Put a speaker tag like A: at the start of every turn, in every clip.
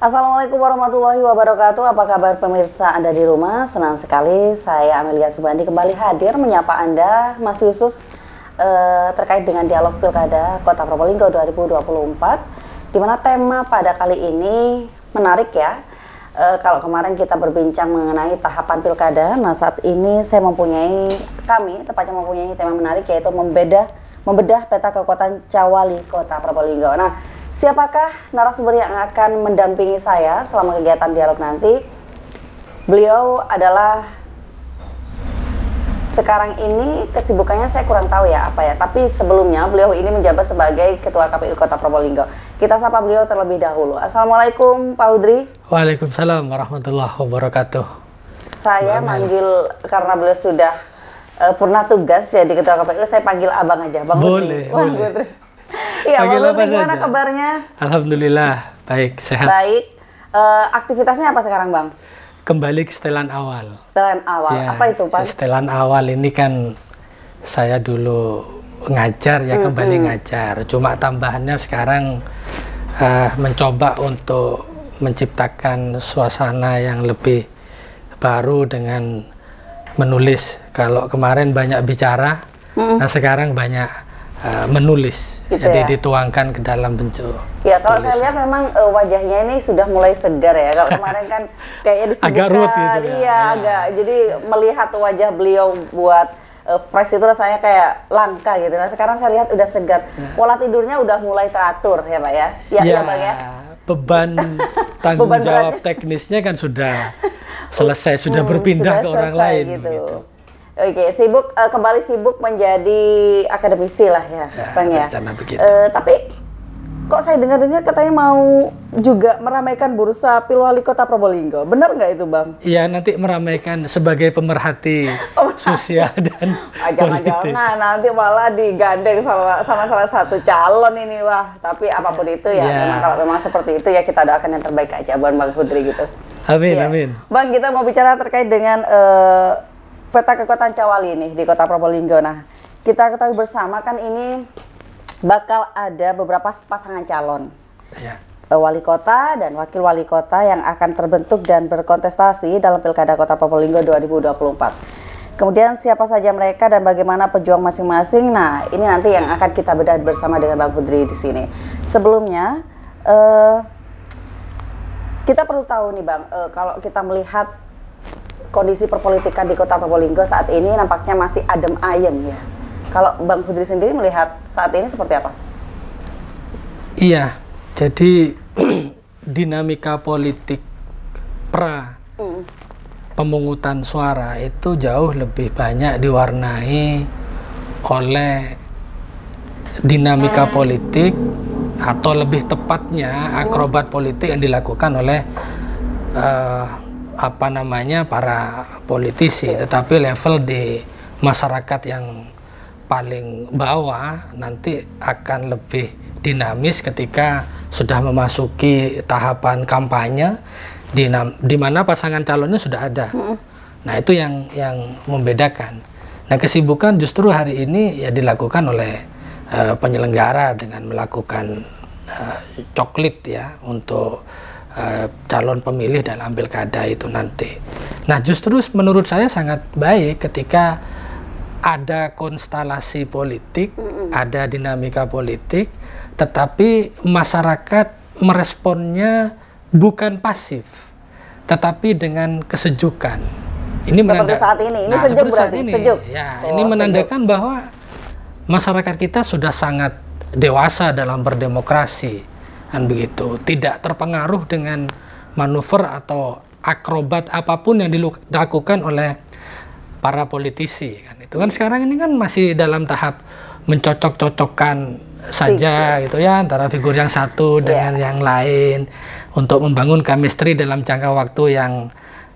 A: Assalamualaikum warahmatullahi wabarakatuh. Apa kabar pemirsa Anda di rumah? Senang sekali saya Amelia Subandi kembali hadir menyapa Anda masih khusus terkait dengan dialog Pilkada Kota Probolinggo 2024, di mana tema pada kali ini menarik ya. Kalau kemarin kita berbincang mengenai tahapan Pilkada, nah saat ini kami tepatnya mempunyai tema menarik, yaitu membedah peta kekuatan Cawali Kota Probolinggo. Nah, siapakah narasumber yang akan mendampingi saya selama kegiatan dialog nanti? Beliau adalah sekarang ini kesibukannya saya kurang tahu ya apa ya, tapi sebelumnya beliau ini menjabat sebagai Ketua KPU Kota Probolinggo. Kita sapa beliau terlebih dahulu. Assalamualaikum Pak Hudri.
B: Waalaikumsalam warahmatullahi wabarakatuh.
A: Saya manggil karena beliau sudah purna tugas jadi Ketua KPU, saya panggil abang aja, Bang Hudri.
B: Boleh.
A: Iya, Bang Hudri, gimana kabarnya?
B: Alhamdulillah, baik, sehat.
A: Baik. Aktivitasnya apa sekarang, Bang?
B: Kembali ke setelan awal.
A: Setelan awal,
B: Ya,
A: apa itu, Pak?
B: setelan awal ini kan saya dulu ngajar ya, kembali ngajar. Cuma tambahannya sekarang mencoba untuk menciptakan suasana yang lebih baru dengan menulis. Kalau kemarin banyak bicara, nah sekarang banyak menulis,
A: gitu
B: jadi
A: ya?
B: Dituangkan ke dalam bentuk
A: Ya, kalau
B: tulisan.
A: saya lihat memang wajahnya ini sudah mulai segar ya. Kalau kemarin kan kayaknya disibukkan,
B: Agak ruwet gitu ya.
A: iya,
B: Ya.
A: agak. Jadi melihat wajah beliau buat fresh itu rasanya kayak langka gitu. Nah, sekarang saya lihat udah segar. Pola tidurnya udah mulai teratur ya, Pak ya? Ya, Bang ya?
B: Beban tanggung
A: Beban
B: jawab
A: beratnya.
B: teknisnya kan sudah selesai, sudah berpindah
A: sudah
B: ke orang
A: selesai
B: lain
A: gitu.
B: begitu.
A: Oke, kembali sibuk menjadi akademisi lah ya, Bang ya.
B: rencana begitu.
A: Tapi kok saya dengar-dengar katanya mau juga meramaikan bursa Pilwali Kota Probolinggo. Benar nggak itu, Bang?
B: Iya, nanti meramaikan sebagai pemerhati sosial dan politik.
A: Jangan-jangan nanti malah digandeng sama salah satu calon ini, wah. Tapi apapun itu ya,
B: Ya.
A: kalau memang seperti itu ya kita doakan yang terbaik aja buat Bang Hudri gitu.
B: Amin,
A: Ya.
B: amin.
A: Bang, kita mau bicara terkait dengan peta kekuatan Cawali ini di Kota Probolinggo. Nah, kita ketahui bersama kan ini bakal ada beberapa pasangan calon.
B: Ya.
A: Wali kota dan wakil wali kota yang akan terbentuk dan berkontestasi dalam Pilkada Kota Probolinggo 2024. Kemudian siapa saja mereka dan bagaimana pejuang masing-masing. Nah, ini nanti yang akan kita bedah bersama dengan Bang Hudri di sini. Sebelumnya, kita perlu tahu nih, Bang, kalau kita melihat kondisi perpolitikan di Kota Probolinggo saat ini nampaknya masih adem ayem ya. Kalau Bang Hudri sendiri melihat saat ini seperti apa?
B: Iya, jadi dinamika politik pra pemungutan suara itu jauh lebih banyak diwarnai oleh dinamika politik, atau lebih tepatnya akrobat politik yang dilakukan oleh para politisi. Tetapi level di masyarakat yang paling bawah nanti akan lebih dinamis ketika sudah memasuki tahapan kampanye, di mana pasangan calonnya sudah ada. Nah, itu yang membedakan. Nah, kesibukan justru hari ini ya dilakukan oleh penyelenggara dengan melakukan coklit ya untuk calon pemilih dalam pilkada itu nanti. Nah, justru menurut saya sangat baik ketika ada konstelasi politik, ada dinamika politik, tetapi masyarakat meresponnya bukan pasif, tetapi dengan kesejukan. Ini
A: seperti saat ini, ini sejuk berarti, sejuk.
B: Ya, ini menandakan bahwa masyarakat kita sudah sangat dewasa dalam berdemokrasi, kan begitu. Tidak terpengaruh dengan manuver atau akrobat apapun yang dilakukan oleh para politisi, kan itu kan sekarang ini kan masih dalam tahap mencocok-cocokkan saja gitu ya, antara figur yang satu dengan yang lain untuk membangun chemistry dalam jangka waktu yang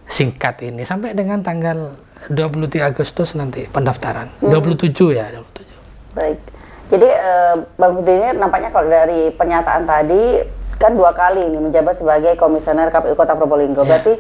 B: singkat ini sampai dengan tanggal 23 Agustus nanti pendaftaran. 27 ya, 27.
A: Baik. Jadi Bang Hudri ini nampaknya kalau dari pernyataan tadi kan 2 kali ini menjabat sebagai komisioner KPU Kota Probolinggo. Berarti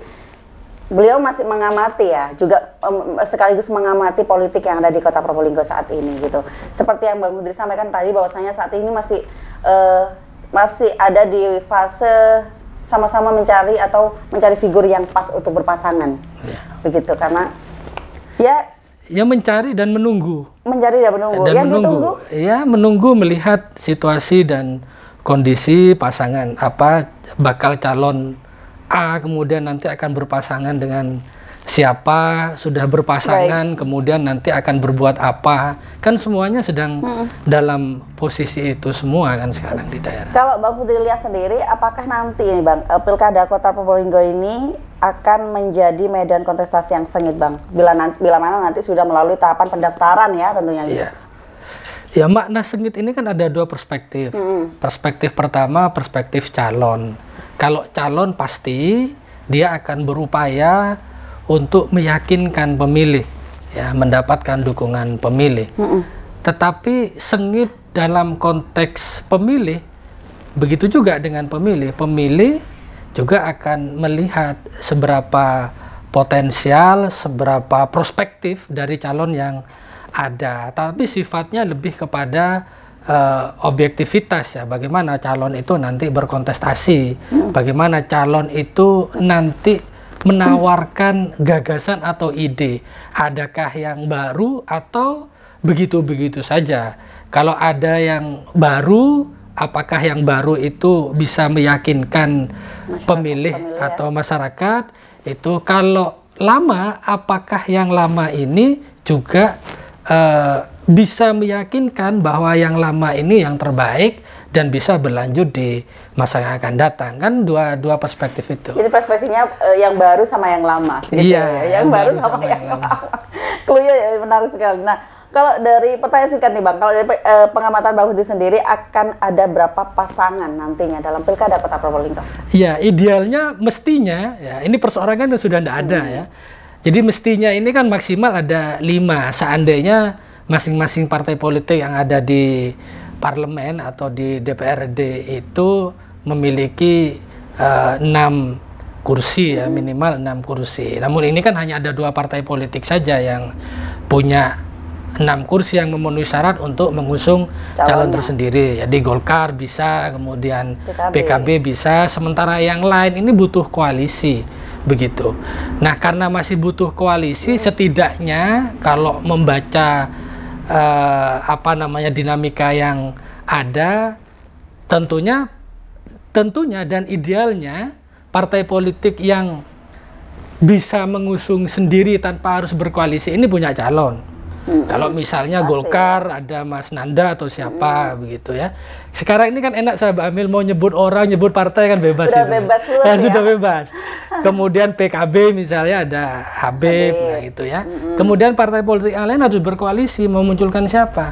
A: beliau masih mengamati ya, juga sekaligus mengamati politik yang ada di Kota Probolinggo saat ini gitu. Seperti yang Bang Hudri sampaikan tadi bahwasanya saat ini masih ada di fase sama-sama mencari atau mencari figur yang pas untuk berpasangan.
B: Ya.
A: Begitu, karena ya
B: mencari dan menunggu.
A: Mencari dan menunggu.
B: Dan
A: yang ditunggu?
B: Ya, menunggu melihat situasi dan kondisi pasangan apa bakal calon A kemudian nanti akan berpasangan dengan siapa, sudah berpasangan kemudian nanti akan berbuat apa, kan semuanya sedang dalam posisi itu semua kan sekarang di daerah.
A: Kalau Bang Putri lihat sendiri, apakah nanti ini Bang, Pilkada Kota Probolinggo ini akan menjadi medan kontestasi yang sengit Bang, bila mana nanti sudah melalui tahapan pendaftaran ya tentunya gitu.
B: Iya. Ya, makna sengit ini kan ada dua perspektif. Perspektif pertama, perspektif calon. Kalau calon pasti dia akan berupaya untuk meyakinkan pemilih, ya, mendapatkan dukungan pemilih. Tetapi sengit dalam konteks pemilih, begitu juga dengan pemilih. Pemilih juga akan melihat seberapa potensial, seberapa prospektif dari calon yang ada. Tapi sifatnya lebih kepada objektivitas, ya, bagaimana calon itu nanti berkontestasi, bagaimana calon itu nanti menawarkan gagasan atau ide, adakah yang baru atau begitu-begitu saja. Kalau ada yang baru, apakah yang baru itu bisa meyakinkan pemilih atau masyarakat itu. Kalau lama, apakah yang lama ini juga bisa meyakinkan bahwa yang lama ini yang terbaik dan bisa berlanjut di masa yang akan datang. Kan dua perspektif itu.
A: Jadi perspektifnya yang baru sama yang lama gitu.
B: Iya,
A: yang baru sama yang lama. Cluenya ya menarik sekali. Nah, kalau dari pertanyaan singkat nih Bang, kalau dari pengamatan Bang Putri sendiri, akan ada berapa pasangan nantinya dalam Pilkada Kota Probolinggo?
B: Ya, idealnya mestinya, ya, ini perseorangan sudah tidak ada ya. Jadi mestinya ini kan maksimal ada 5, seandainya masing-masing partai politik yang ada di parlemen atau di DPRD itu memiliki 6 kursi, ya, minimal 6 kursi. Namun ini kan hanya ada 2 partai politik saja yang punya 6 kursi yang memenuhi syarat untuk mengusung calon tersendiri. Jadi Golkar bisa, kemudian PKB bisa, sementara yang lain ini butuh koalisi. Begitu. Nah, karena masih butuh koalisi, setidaknya kalau membaca dinamika yang ada, tentunya dan idealnya partai politik yang bisa mengusung sendiri tanpa harus berkoalisi ini punya calon. Kalau misalnya Golkar ada Mas Nanda atau siapa begitu ya. Sekarang ini kan enak saya Amil mau nyebut orang, nyebut partai kan bebas.
A: Sudah bebas luas, ya.
B: Sudah bebas. Kemudian PKB misalnya ada Habib nah gitu ya. Kemudian partai politik yang lain harus berkoalisi memunculkan siapa?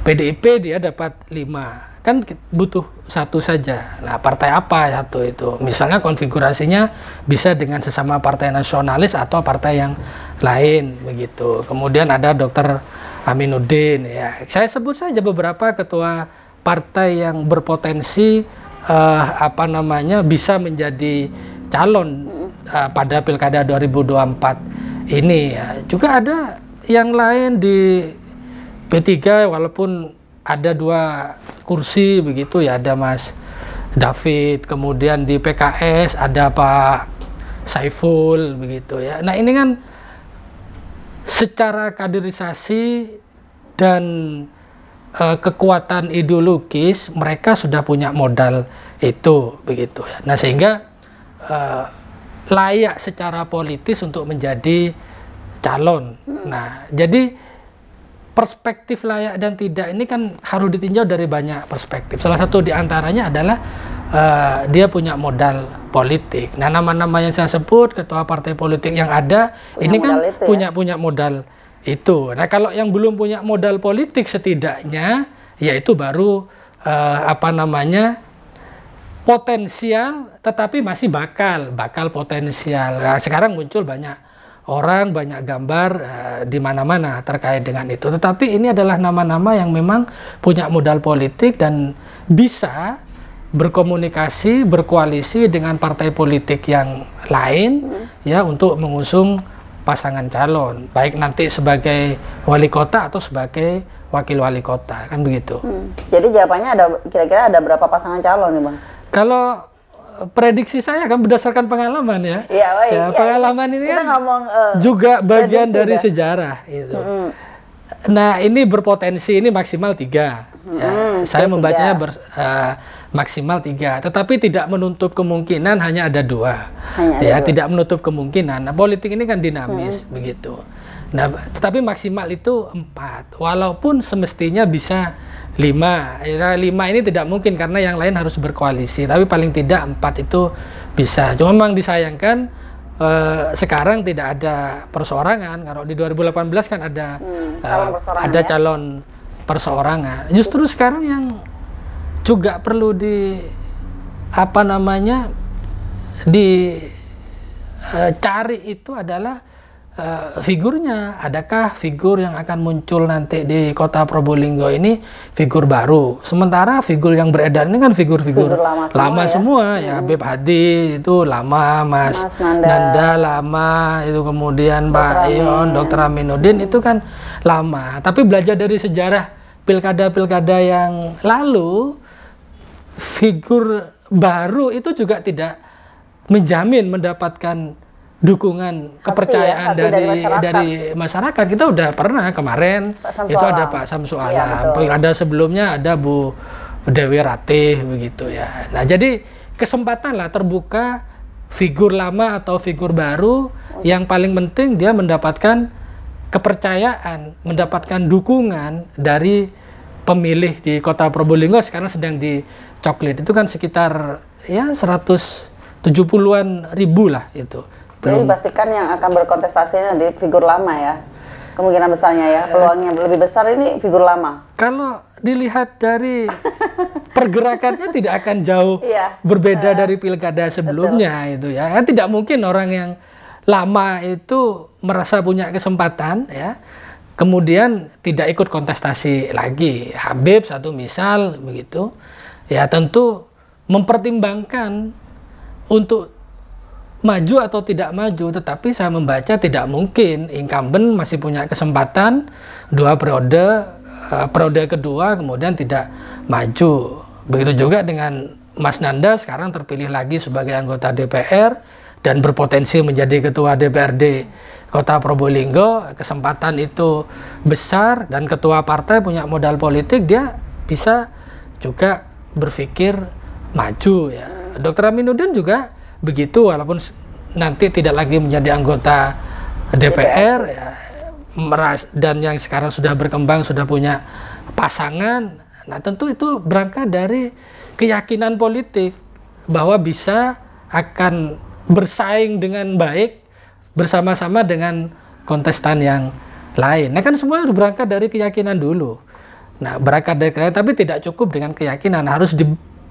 B: PDIP dia dapat 5. Kan butuh 1 saja. Nah, partai apa satu itu? Misalnya konfigurasinya bisa dengan sesama partai nasionalis atau partai yang lain begitu. Kemudian ada Dr. Aminuddin ya. Saya sebut saja beberapa ketua partai yang berpotensi bisa menjadi calon pada Pilkada 2024 ini ya. Juga ada yang lain di P3 walaupun ada 2 kursi begitu ya, ada Mas David, kemudian di PKS ada Pak Saiful begitu ya. Nah, ini kan secara kaderisasi dan kekuatan ideologis mereka sudah punya modal itu begitu ya. Nah, sehingga layak secara politis untuk menjadi calon. Nah, jadi perspektif layak dan tidak ini kan harus ditinjau dari banyak perspektif. Salah satu diantaranya adalah dia punya modal politik. Nah, nama-nama yang saya sebut ketua partai politik yang ada ini kan punya modal itu. Nah, kalau yang belum punya modal politik setidaknya yaitu baru potensial tetapi masih bakal potensial. Nah, sekarang muncul banyak orang, banyak gambar di mana-mana terkait dengan itu. Tetapi ini adalah nama-nama yang memang punya modal politik dan bisa berkomunikasi, berkoalisi dengan partai politik yang lain ya untuk mengusung pasangan calon, baik nanti sebagai wali kota atau sebagai wakil wali kota, kan begitu.
A: Jadi jawabannya kira-kira ada berapa pasangan calon nih Bang?
B: Kalau prediksi saya kan berdasarkan pengalaman ya.
A: Iya, baik.
B: Ya, pengalaman ini
A: kita
B: kan
A: ngomong,
B: juga bagian dari sejarah itu. Nah, ini berpotensi ini maksimal 3. Ya, saya membacanya maksimal 3, tetapi tidak menutup kemungkinan hanya ada 2. Ya, tidak menutup kemungkinan. Nah, politik ini kan dinamis begitu. Nah, tetapi maksimal itu 4. Walaupun semestinya bisa 5. Ya, 5 ini tidak mungkin karena yang lain harus berkoalisi. Tapi paling tidak 4 itu bisa. Cuma memang disayangkan sekarang tidak ada perseorangan. Kalau di 2018 kan ada calon perseorangan. Justru sekarang yang juga perlu dicari itu adalah figurnya. Adakah figur yang akan muncul nanti di kota Probolinggo ini figur baru? Sementara figur yang beredar ini kan figur-figur lama semua ya. Habib Hadi itu lama, Mas Nanda lama, itu kemudian Pak Ion, Dr. Aminuddin itu kan lama. Tapi belajar dari sejarah pilkada-pilkada yang lalu, figur baru itu juga tidak menjamin mendapatkan dukungan kepercayaan dari masyarakat. Kita udah pernah kemarin itu ada Pak Samsu Alam, ada sebelumnya ada Bu Dewi Ratih begitu ya. Nah, jadi kesempatan lah terbuka figur lama atau figur baru, yang paling penting dia mendapatkan kepercayaan, mendapatkan dukungan dari pemilih di kota Probolinggo. Sekarang sedang dicoklit itu kan sekitar ya 170-an ribu lah itu.
A: Jadi dipastikan yang akan berkontestasinya di figur lama ya, kemungkinan besarnya ya, peluangnya lebih besar ini figur lama.
B: Kalau dilihat dari pergerakannya tidak akan jauh berbeda dari pilkada sebelumnya itu ya. Tidak mungkin orang yang lama itu merasa punya kesempatan ya, kemudian tidak ikut kontestasi lagi. Habib satu misal begitu ya, tentu mempertimbangkan untuk maju atau tidak maju, tetapi saya membaca tidak mungkin incumbent masih punya kesempatan 2 periode, periode kedua kemudian tidak maju. Begitu juga dengan Mas Nanda sekarang terpilih lagi sebagai anggota DPR dan berpotensi menjadi ketua DPRD Kota Probolinggo. Kesempatan itu besar dan ketua partai punya modal politik, dia bisa juga berpikir maju ya. Dr. Aminuddin juga begitu, walaupun nanti tidak lagi menjadi anggota DPR ya, dan yang sekarang sudah berkembang, sudah punya pasangan. Nah, tentu itu berangkat dari keyakinan politik bahwa bisa akan bersaing dengan baik bersama-sama dengan kontestan yang lain. Nah, kan semua harus berangkat dari keyakinan dulu. Nah, berangkat dari keyakinan, tapi tidak cukup dengan keyakinan, harus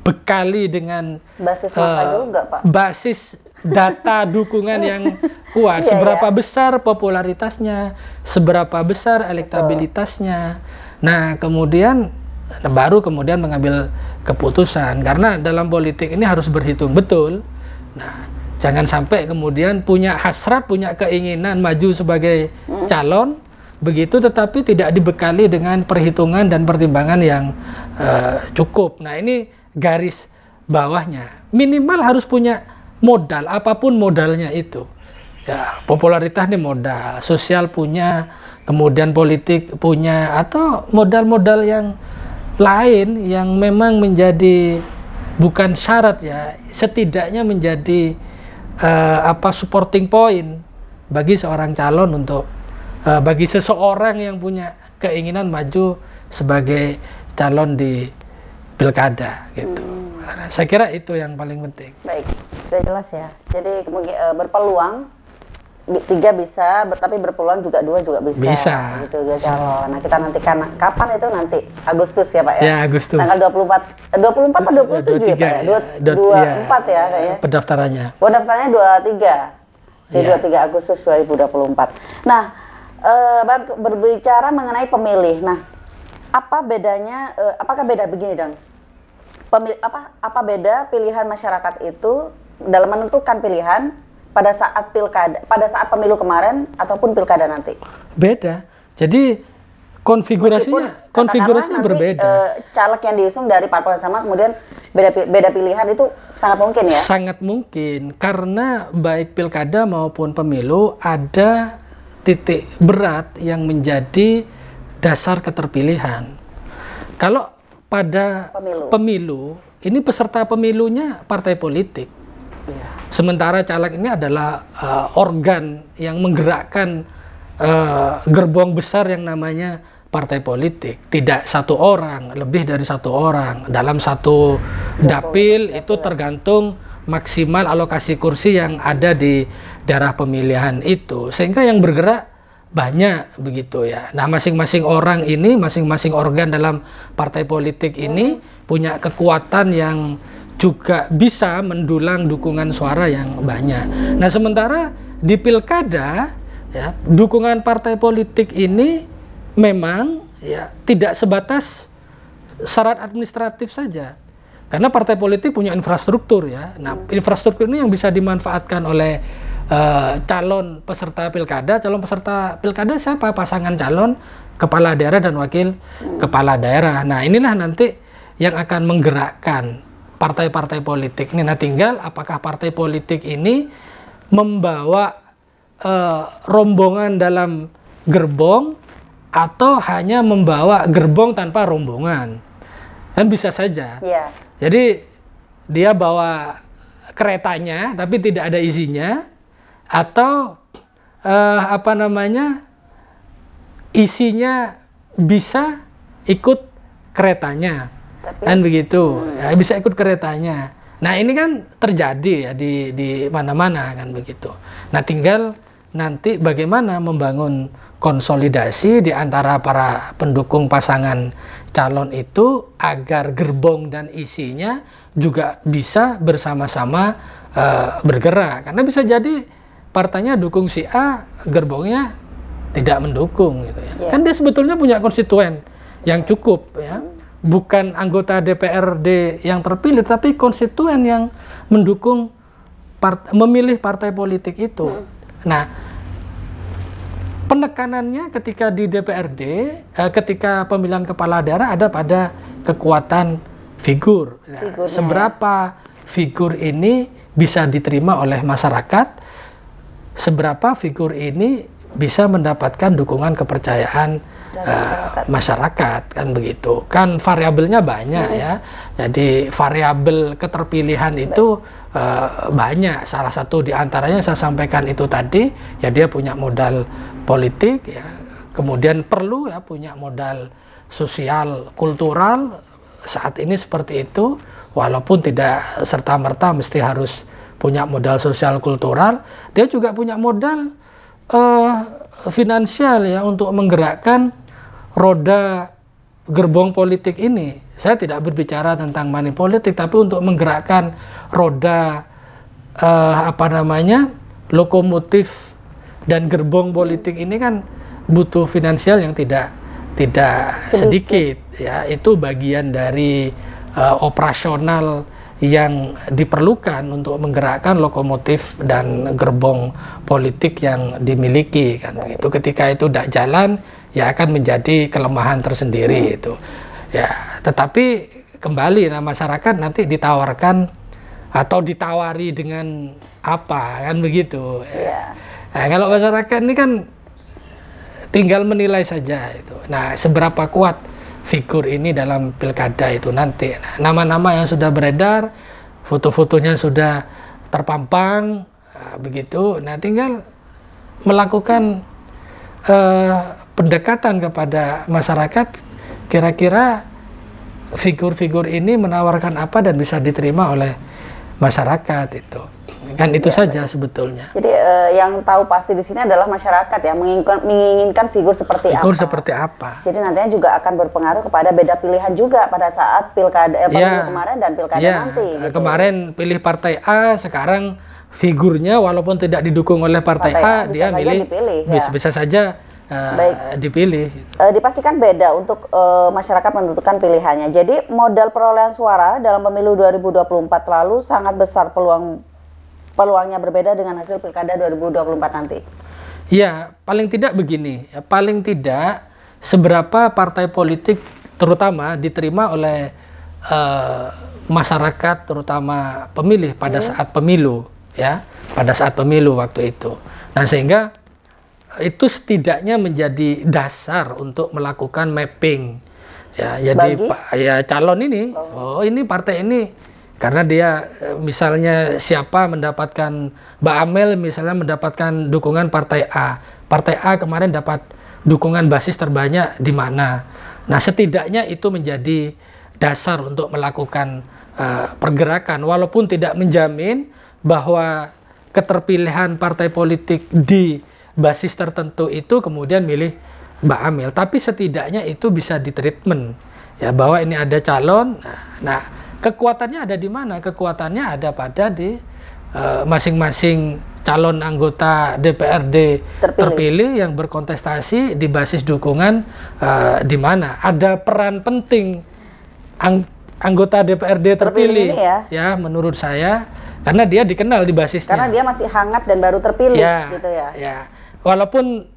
B: bekali dengan
A: basis massa juga, Pak.
B: Basis data dukungan yang kuat. Seberapa besar popularitasnya, seberapa besar elektabilitasnya. Nah, kemudian baru kemudian mengambil keputusan, karena dalam politik ini harus berhitung betul. Nah, jangan sampai kemudian punya hasrat, punya keinginan maju sebagai calon begitu, tetapi tidak dibekali dengan perhitungan dan pertimbangan yang cukup. Nah, ini garis bawahnya, minimal harus punya modal, apapun modalnya itu ya. Popularitas ini modal, sosial punya, kemudian politik punya, atau modal-modal yang lain yang memang menjadi bukan syarat ya, setidaknya menjadi supporting point bagi seorang calon untuk bagi seseorang yang punya keinginan maju sebagai calon di pilkada gitu. Saya kira itu yang paling penting.
A: Baik, sudah jelas ya. Jadi berpeluang 3 bisa, tapi berpeluang juga 2 juga bisa.
B: Bisa.
A: Gitu 2 calon. Nah, kita nantikan kapan itu nanti Agustus ya, Pak ya?
B: Ya, Agustus.
A: Tanggal 24 atau 27 ya, Pak ya? 24 ya kayaknya.
B: Pendaftarannya.
A: Pendaftarannya 23. Jadi 23 Agustus 2024. Nah, berbicara mengenai pemilih. Nah, apa bedanya, apakah beda begini dong? Apa beda pilihan masyarakat itu dalam menentukan pilihan pada saat pilkada, pada saat pemilu kemarin ataupun pilkada nanti?
B: Beda. Jadi konfigurasinya
A: Nanti,
B: berbeda.
A: caleg yang diusung dari parpol yang sama kemudian beda pilihan itu sangat mungkin ya?
B: Sangat mungkin, karena baik pilkada maupun pemilu ada titik berat yang menjadi dasar keterpilihan. Kalau pada pemilu ini peserta pemilunya partai politik.
A: Iya.
B: Sementara caleg ini adalah organ yang menggerakkan gerbong besar yang namanya partai politik. Tidak satu orang, lebih dari satu orang. Dalam satu dapil itu tergantung maksimal alokasi kursi yang ada di daerah pemilihan itu. Sehingga yang bergerak banyak begitu ya. Nah, masing-masing orang ini, masing-masing organ dalam partai politik ini punya kekuatan yang juga bisa mendulang dukungan suara yang banyak. Nah, sementara di pilkada ya, dukungan partai politik ini memang ya tidak sebatas syarat administratif saja. Karena partai politik punya infrastruktur ya. Nah, infrastruktur ini yang bisa dimanfaatkan oleh calon peserta pilkada. Calon peserta pilkada siapa? Pasangan calon kepala daerah dan wakil kepala daerah. Nah, inilah nanti yang akan menggerakkan partai-partai politik ini. Nah, tinggal apakah partai politik ini membawa rombongan dalam gerbong atau hanya membawa gerbong tanpa rombongan, kan bisa saja.
A: Yeah.
B: Jadi dia bawa keretanya tapi tidak ada isinya, atau isinya bisa ikut keretanya, kan begitu, ya, bisa ikut keretanya. Nah, ini kan terjadi ya di mana-mana kan begitu. Nah, tinggal nanti bagaimana membangun konsolidasi di antara para pendukung pasangan calon itu agar gerbong dan isinya juga bisa bersama-sama bergerak. Karena bisa jadi partainya dukung si A, gerbongnya tidak mendukung gitu ya. Yeah. Kan dia sebetulnya punya konstituen yang cukup ya. Bukan anggota DPRD yang terpilih, tapi konstituen yang mendukung memilih partai politik itu. Nah, penekanannya ketika di DPRD, ketika pemilihan kepala daerah ada pada kekuatan figur. Nah, seberapa figur ini bisa diterima oleh masyarakat, seberapa figur ini bisa mendapatkan dukungan kepercayaan masyarakat, kan begitu. Kan variabelnya banyak ya. Jadi variabel keterpilihan itu banyak. Salah satu diantaranya saya sampaikan itu tadi, ya dia punya modal politik ya. Kemudian perlu ya punya modal sosial kultural saat ini seperti itu, walaupun tidak serta-merta mesti harus punya modal sosial kultural, dia juga punya modal finansial ya untuk menggerakkan roda gerbong politik ini. Saya tidak berbicara tentang money politik, tapi untuk menggerakkan roda lokomotif dan gerbong politik ini kan butuh finansial yang tidak sedikit ya. Itu bagian dari operasional yang diperlukan untuk menggerakkan lokomotif dan gerbong politik yang dimiliki kan begitu. Ketika itu tidak jalan, ya akan menjadi kelemahan tersendiri itu. Ya, tetapi kembali nah masyarakat nanti ditawarkan atau ditawari dengan apa kan begitu. Ya. Nah, kalau masyarakat ini kan tinggal menilai saja itu. Nah, seberapa kuat figur ini dalam pilkada itu nanti. Nah, nama-nama yang sudah beredar, foto-fotonya sudah terpampang, begitu. Nah, tinggal melakukan pendekatan kepada masyarakat. Kira-kira figur-figur ini menawarkan apa dan bisa diterima oleh masyarakat itu. Kan itu saja sebetulnya.
A: Jadi yang tahu pasti di sini adalah masyarakat ya, menginginkan figur seperti apa.
B: Figur seperti apa.
A: Jadi nantinya juga akan berpengaruh kepada beda pilihan juga pada saat pilkada pemilu kemarin dan pilkada nanti. Gitu.
B: Kemarin pilih partai A, sekarang figurnya walaupun tidak didukung oleh partai A, dia milih bisa saja dipilih.
A: Dipastikan beda untuk masyarakat menentukan pilihannya. Jadi modal perolehan suara dalam pemilu 2024 lalu sangat besar peluangnya berbeda dengan hasil pilkada 2024 nanti.
B: Ya, paling tidak begini. Ya, paling tidak seberapa partai politik terutama diterima oleh masyarakat, terutama pemilih pada saat pemilu, ya, pada saat pemilu waktu itu. Nah, sehingga itu setidaknya menjadi dasar untuk melakukan mapping, ya. Jadi ya calon ini, oh ini partai ini, karena dia misalnya siapa mendapatkan, Mbak Amel misalnya mendapatkan dukungan partai A, partai A kemarin dapat dukungan basis terbanyak di mana. Nah, setidaknya itu menjadi dasar untuk melakukan pergerakan, walaupun tidak menjamin bahwa keterpilihan partai politik di basis tertentu itu kemudian milih Mbak Amel, tapi setidaknya itu bisa ditreatment, ya, bahwa ini ada calon. Nah, kekuatannya ada di mana? Kekuatannya ada pada di masing-masing calon anggota DPRD terpilih yang berkontestasi di basis dukungan di mana ada peran penting anggota DPRD terpilih ini, ya menurut saya, karena dia dikenal di basisnya.
A: Karena dia masih hangat dan baru terpilih,
B: ya,
A: gitu ya.
B: Ya, walaupun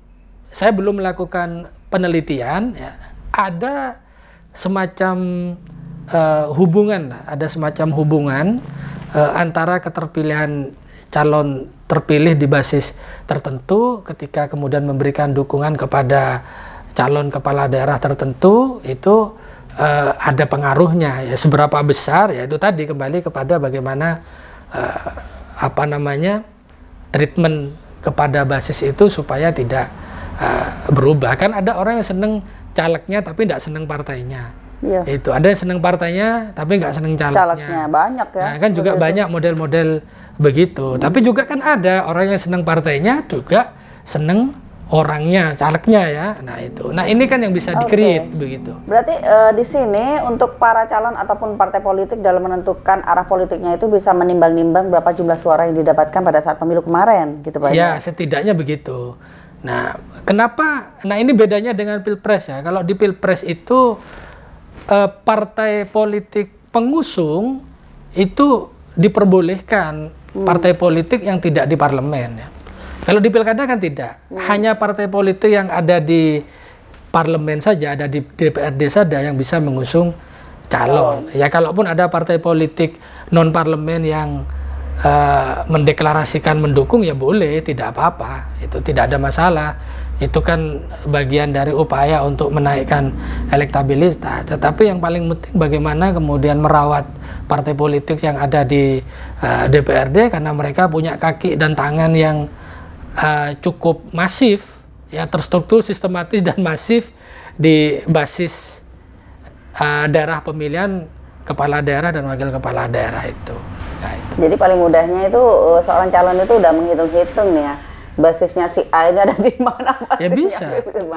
B: saya belum melakukan penelitian, ya, ada semacam hubungan, ada semacam hubungan antara keterpilihan calon terpilih di basis tertentu ketika kemudian memberikan dukungan kepada calon kepala daerah tertentu, itu ada pengaruhnya, ya, seberapa besar, ya itu tadi kembali kepada bagaimana apa namanya treatment kepada basis itu supaya tidak berubah. Kan ada orang yang seneng calegnya tapi tidak seneng partainya. Iya. Itu ada yang seneng partainya tapi nggak seneng calegnya.
A: Banyak ya.
B: Nah, kan juga banyak model-model begitu. Tapi juga kan ada orang yang seneng partainya juga seneng orangnya, calegnya, ya. Nah itu. Nah ini kan yang bisa di-create begitu.
A: Berarti di sini untuk para calon ataupun partai politik dalam menentukan arah politiknya itu bisa menimbang-nimbang berapa jumlah suara yang didapatkan pada saat pemilu kemarin, gitu Pak?
B: Ya, setidaknya begitu. Nah, kenapa? Nah ini bedanya dengan Pilpres, ya. Kalau di Pilpres itu partai politik pengusung itu diperbolehkan partai politik yang tidak di parlemen, ya. Kalau di pilkada kan tidak, hanya partai politik yang ada di parlemen saja, ada di DPRD saja yang bisa mengusung calon. Ya, kalaupun ada partai politik non parlemen yang mendeklarasikan mendukung, ya boleh, tidak apa-apa, itu tidak ada masalah. Itu kan bagian dari upaya untuk menaikkan elektabilitas. Tetapi yang paling penting bagaimana kemudian merawat partai politik yang ada di DPRD, karena mereka punya kaki dan tangan yang cukup masif, ya, terstruktur, sistematis dan masif di basis daerah pemilihan kepala daerah dan wakil kepala daerah itu. Nah, itu.
A: Jadi paling mudahnya itu seorang calon itu udah menghitung-hitung nih, ya, basisnya si A ini ada di mana?
B: Ya bisa,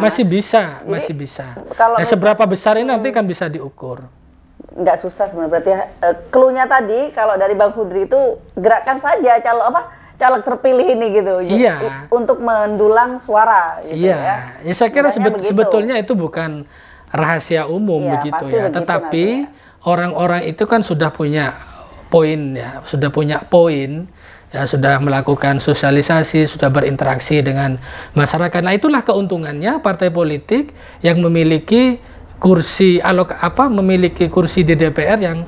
B: masih bisa, masih bisa. Kalau seberapa besar ini nanti kan bisa diukur.
A: Nggak susah sebenarnya, berarti clue-nya tadi kalau dari Bang Hudri itu gerakan saja caleg terpilih ini gitu,
B: iya,
A: untuk mendulang suara gitu,
B: iya, ya. Saya kira sebetulnya itu bukan rahasia umum, iya, begitu ya, tetapi orang-orang itu kan sudah punya poin, ya, sudah punya poin, ya, sudah melakukan sosialisasi, sudah berinteraksi dengan masyarakat. Nah, itulah keuntungannya partai politik yang memiliki kursi memiliki kursi di DPR yang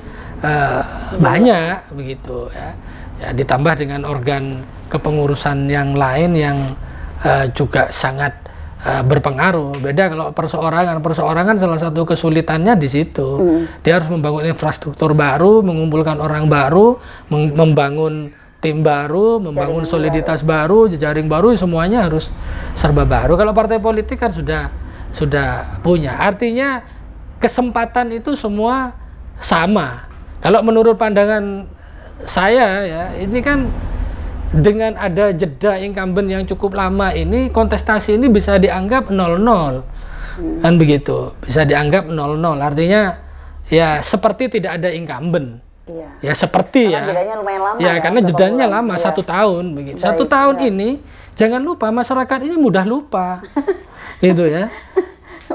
B: banyak begitu, ya. Ya, ditambah dengan organ kepengurusan yang lain yang juga sangat berpengaruh. Beda kalau perseorangan salah satu kesulitannya di situ. Dia harus membangun infrastruktur baru, mengumpulkan orang baru, membangun tim baru, membangun soliditas baru, jejaring baru, semuanya harus serba baru. Kalau partai politik kan sudah punya. Artinya kesempatan itu semua sama. Kalau menurut pandangan saya, ya, ini kan dengan ada jeda incumbent yang cukup lama ini, kontestasi ini bisa dianggap 0-0, kan begitu, bisa dianggap 0-0. Artinya ya seperti tidak ada incumbent, ya seperti,
A: karena jedanya lumayan lama,
B: ya, karena jedanya lama, 1 tahun begitu. 1 tahun ini jangan lupa, masyarakat ini mudah lupa, gitu ya,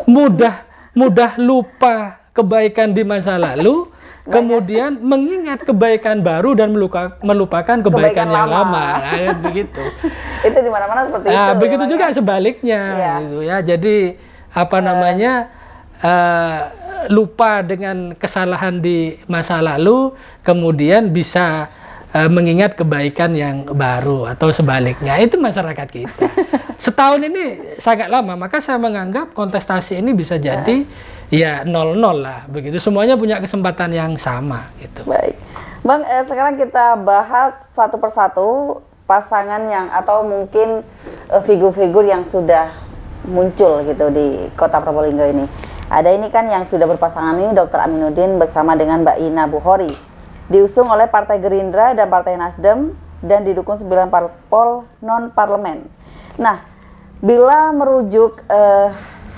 B: mudah lupa kebaikan di masa lalu. Kemudian mengingat kebaikan baru dan melupakan kebaikan yang lama. Nah, begitu.
A: Itu di mana-mana seperti itu.
B: Begitu juga sebaliknya, gitu ya. Jadi lupa dengan kesalahan di masa lalu, kemudian bisa mengingat kebaikan yang baru atau sebaliknya. Itu masyarakat kita. Setahun ini sangat lama, maka saya menganggap kontestasi ini bisa jadi ya 0-0 lah, begitu. Semuanya punya kesempatan yang sama gitu.
A: Baik, Bang, sekarang kita bahas satu persatu pasangan yang atau mungkin figur-figur yang sudah muncul gitu di Kota Probolinggo ini. Ada ini kan yang sudah berpasangan ini Dr. Aminuddin bersama dengan Mbak Ina Bukhori. Diusung oleh Partai Gerindra dan Partai Nasdem dan didukung 9 parpol non-parlemen. Nah, bila merujuk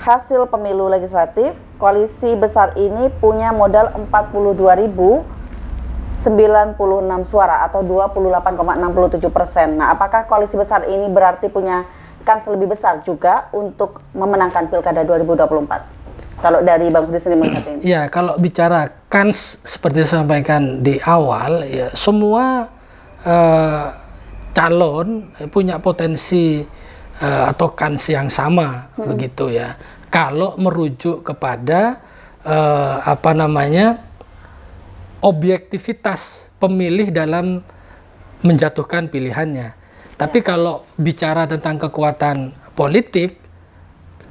A: hasil pemilu legislatif, koalisi besar ini punya modal 42.096 suara atau 28,67%. Nah, apakah koalisi besar ini berarti punya kans lebih besar juga untuk memenangkan Pilkada 2024? Kalau dari Bang Budi sendiri melihat ini.
B: Ya, kalau bicara kans seperti saya sampaikan di awal, ya semua calon punya potensi atau kans yang sama, begitu ya. Kalau merujuk kepada objektivitas pemilih dalam menjatuhkan pilihannya. Tapi kalau bicara tentang kekuatan politik,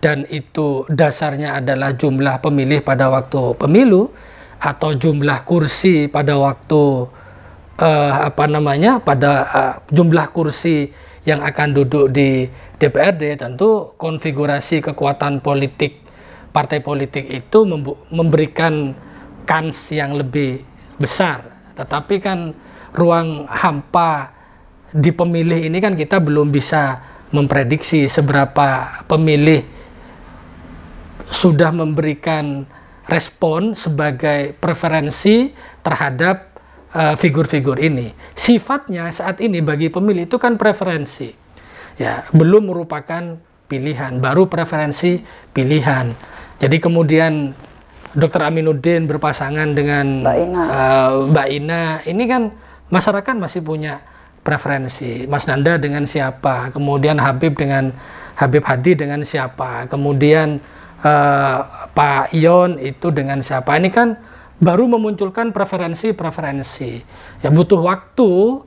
B: dan itu dasarnya adalah jumlah pemilih pada waktu pemilu atau jumlah kursi pada waktu jumlah kursi yang akan duduk di DPRD, tentu konfigurasi kekuatan politik partai politik itu memberikan kans yang lebih besar. Tetapi kan ruang hampa di pemilih ini kan kita belum bisa memprediksi seberapa pemilih sudah memberikan respon sebagai preferensi terhadap figur-figur ini. Sifatnya saat ini bagi pemilih itu kan preferensi, ya, belum merupakan pilihan, baru preferensi pilihan. Jadi kemudian Dr. Aminuddin berpasangan dengan Mbak Ina, ini kan masyarakat masih punya preferensi. Mas Nanda dengan siapa, kemudian Habib Hadi dengan siapa, kemudian Pak Ion itu dengan siapa. Ini kan baru memunculkan preferensi-preferensi. Ya, butuh waktu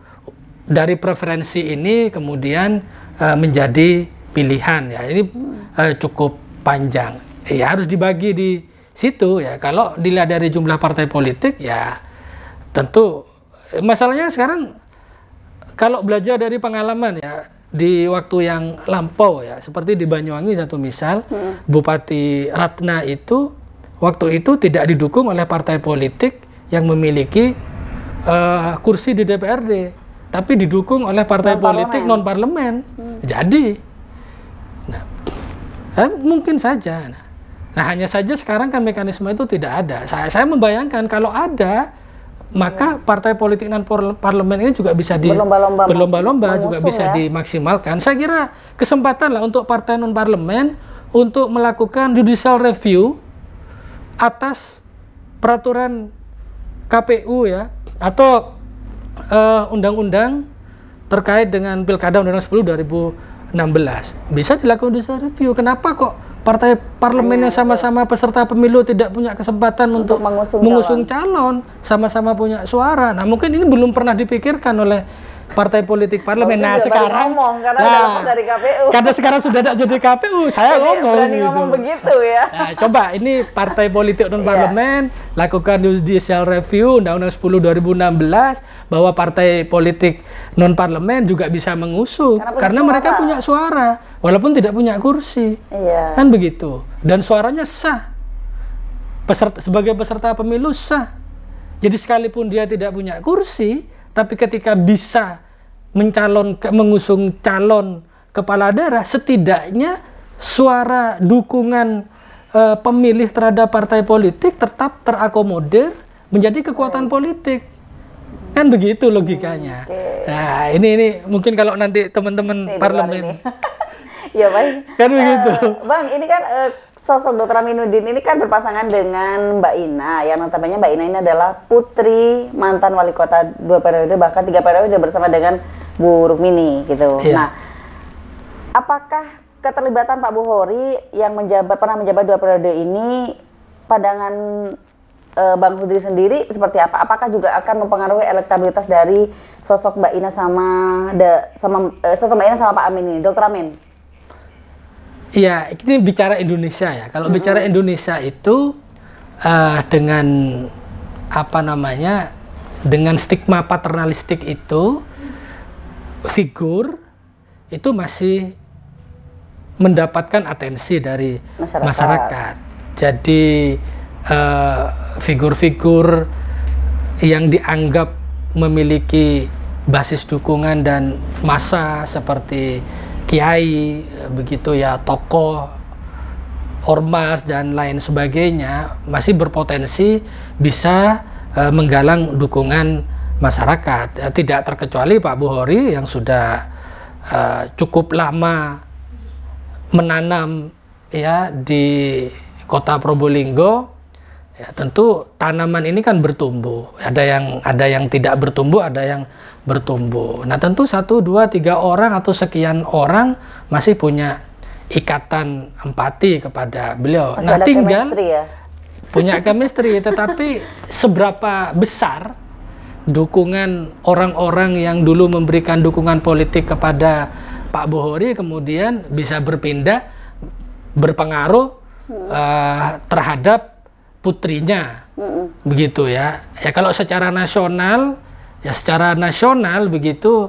B: dari preferensi ini kemudian menjadi pilihan. Ya, ini cukup panjang. Ya, harus dibagi di situ ya. Kalau dilihat dari jumlah partai politik, ya tentu masalahnya sekarang kalau belajar dari pengalaman ya, di waktu yang lampau ya, seperti di Banyuwangi satu misal, Bupati Ratna itu waktu itu tidak didukung oleh partai politik yang memiliki kursi di DPRD, tapi didukung oleh partai politik non-parlemen. Jadi, mungkin saja. Nah, hanya saja sekarang kan mekanisme itu tidak ada. Saya membayangkan kalau ada, maka partai politik non-parlemen ini juga bisa berlomba-lomba juga bisa dimaksimalkan. Saya kira kesempatan lah untuk partai non-parlemen untuk melakukan judicial review atas peraturan KPU ya, atau undang-undang terkait dengan Pilkada Undang-Undang 10 2016. Bisa dilakukan judicial review. Kenapa kok partai parlemen yang sama-sama peserta pemilu tidak punya kesempatan untuk mengusung calon, sama-sama punya suara. Nah, mungkin ini belum pernah dipikirkan oleh partai politik parlemen. Nah, sekarang karena sekarang sudah tidak jadi KPU, saya ngomong gitu.
A: Ngomong begitu ya.
B: Nah, coba ini partai politik non parlemen lakukan judicial review Undang-Undang 10 2016 bahwa partai politik non parlemen juga bisa mengusung karena mereka punya suara walaupun tidak punya kursi. Kan begitu. Dan suaranya sah. Sebagai peserta pemilu sah. Jadi sekalipun dia tidak punya kursi, tapi ketika bisa mengusung calon kepala daerah, setidaknya suara dukungan pemilih terhadap partai politik tetap terakomodir menjadi kekuatan politik. Kan begitu logikanya. Nah, ini mungkin kalau nanti teman-teman parlemen.
A: Ya, baik.
B: Kan begitu.
A: Bang, ini kan sosok Dr. Aminuddin ini kan berpasangan dengan Mbak Ina, yang notabene Mbak Ina ini adalah putri mantan wali kota 2 periode, bahkan 3 periode bersama dengan Bu Rukmini gitu. Nah, apakah keterlibatan Pak Buhori yang pernah menjabat 2 periode ini, pandangan Bang Hudri sendiri seperti apa? Apakah juga akan mempengaruhi elektabilitas dari sosok Mbak Ina sosok Mbak Ina sama Pak Amin ini, Dr. Amin?
B: Iya, ini bicara Indonesia ya. Kalau bicara Indonesia itu dengan dengan stigma paternalistik itu, figur itu masih mendapatkan atensi dari masyarakat. Jadi figur-figur yang dianggap memiliki basis dukungan dan massa seperti kiai, begitu ya, tokoh, ormas dan lain sebagainya masih berpotensi bisa menggalang dukungan masyarakat. Tidak terkecuali Pak Buhori yang sudah cukup lama menanam ya di Kota Probolinggo. Ya, tentu tanaman ini kan bertumbuh. Ada yang tidak bertumbuh, ada yang bertumbuh. Nah, tentu 1, 2, 3 orang atau sekian orang masih punya ikatan empati kepada beliau.
A: Masih
B: nah,
A: ada
B: tinggal
A: ya?
B: Punya chemistry, tetapi seberapa besar dukungan orang-orang yang dulu memberikan dukungan politik kepada Pak Buhori kemudian bisa berpengaruh terhadap putrinya, begitu ya. Ya kalau secara nasional begitu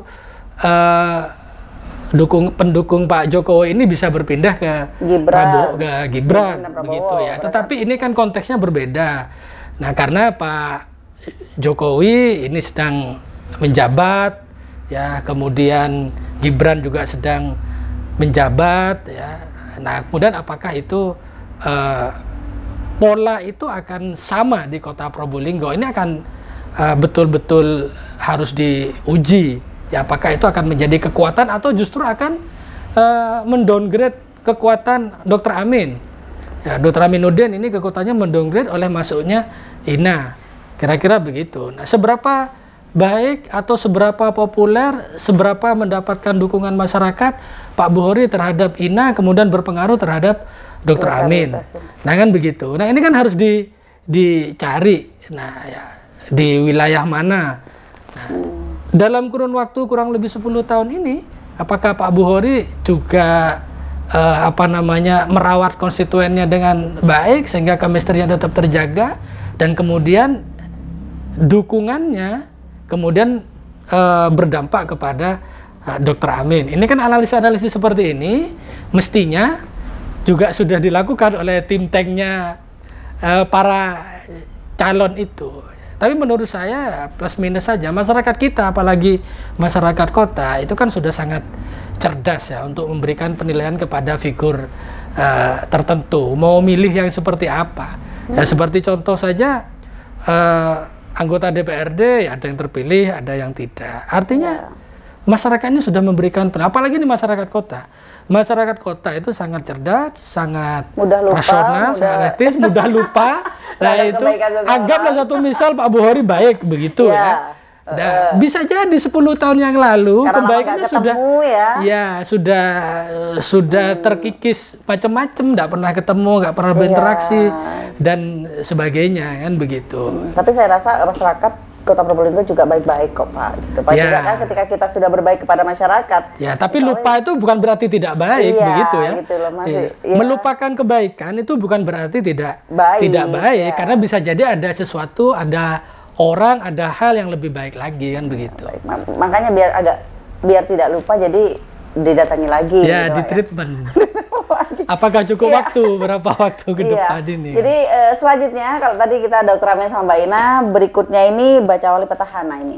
B: pendukung Pak Jokowi ini bisa berpindah ke Gibran, begitu ya. Tetapi ini kan konteksnya berbeda. Nah, karena Pak Jokowi ini sedang menjabat, ya, kemudian Gibran juga sedang menjabat, ya. Nah, kemudian apakah itu pola itu akan sama di Kota Probolinggo? Ini akan betul-betul harus diuji. Ya, apakah itu akan menjadi kekuatan atau justru akan mendowngrade kekuatan Dr. Amin? Ya, Dr. Aminuddin ini kekuatannya mendowngrade oleh masuknya Ina. Kira-kira begitu. Nah, seberapa baik atau seberapa populer, seberapa mendapatkan dukungan masyarakat Pak Buhori terhadap Ina kemudian berpengaruh terhadap Dr. Amin. Nah, kan begitu. Nah, ini kan harus dicari. Nah, ya, di wilayah mana? Nah, dalam kurun waktu kurang lebih 10 tahun ini, apakah Pak Buhori juga merawat konstituennya dengan baik sehingga chemistry-nya tetap terjaga dan kemudian dukungannya kemudian berdampak kepada Dr. Amin. Ini kan analisis-analisis seperti ini mestinya juga sudah dilakukan oleh tim tanknya para calon itu. Tapi menurut saya plus minus saja. Masyarakat kita, apalagi masyarakat kota, itu kan sudah sangat cerdas ya untuk memberikan penilaian kepada figur tertentu. Mau milih yang seperti apa? Ya, seperti contoh saja anggota DPRD, ya, ada yang terpilih, ada yang tidak. Artinya masyarakat ini sudah memberikan, apalagi di masyarakat kota. Masyarakat kota itu sangat cerdas, sangat rasional, sangat etis, mudah lupa. Nah, itu anggaplah satu misal Pak Buhori baik begitu ya. Nah, bisa jadi 10 tahun yang lalu kebaikannya sudah terkikis macam-macam, tidak pernah ketemu, nggak pernah berinteraksi dan sebagainya, kan begitu.
A: Tapi saya rasa masyarakat Kota Probolinggo juga baik-baik kok, Pak. Gitu. Pak, juga kan ketika kita sudah berbaik kepada masyarakat.
B: Ya, tapi lupa itu bukan berarti tidak baik, begitu ya. Gitu loh, melupakan kebaikan itu bukan berarti tidak baik, karena bisa jadi ada sesuatu, ada orang, ada hal yang lebih baik lagi, kan begitu.
A: Makanya biar tidak lupa, jadi didatangi lagi.
B: Ya,
A: gitu,
B: di treatment. Apakah cukup waktu? Berapa waktu ke depan ini?
A: Jadi selanjutnya kalau tadi kita Dr. Amin sama Mbak Ina, berikutnya ini baca wali petahana ini.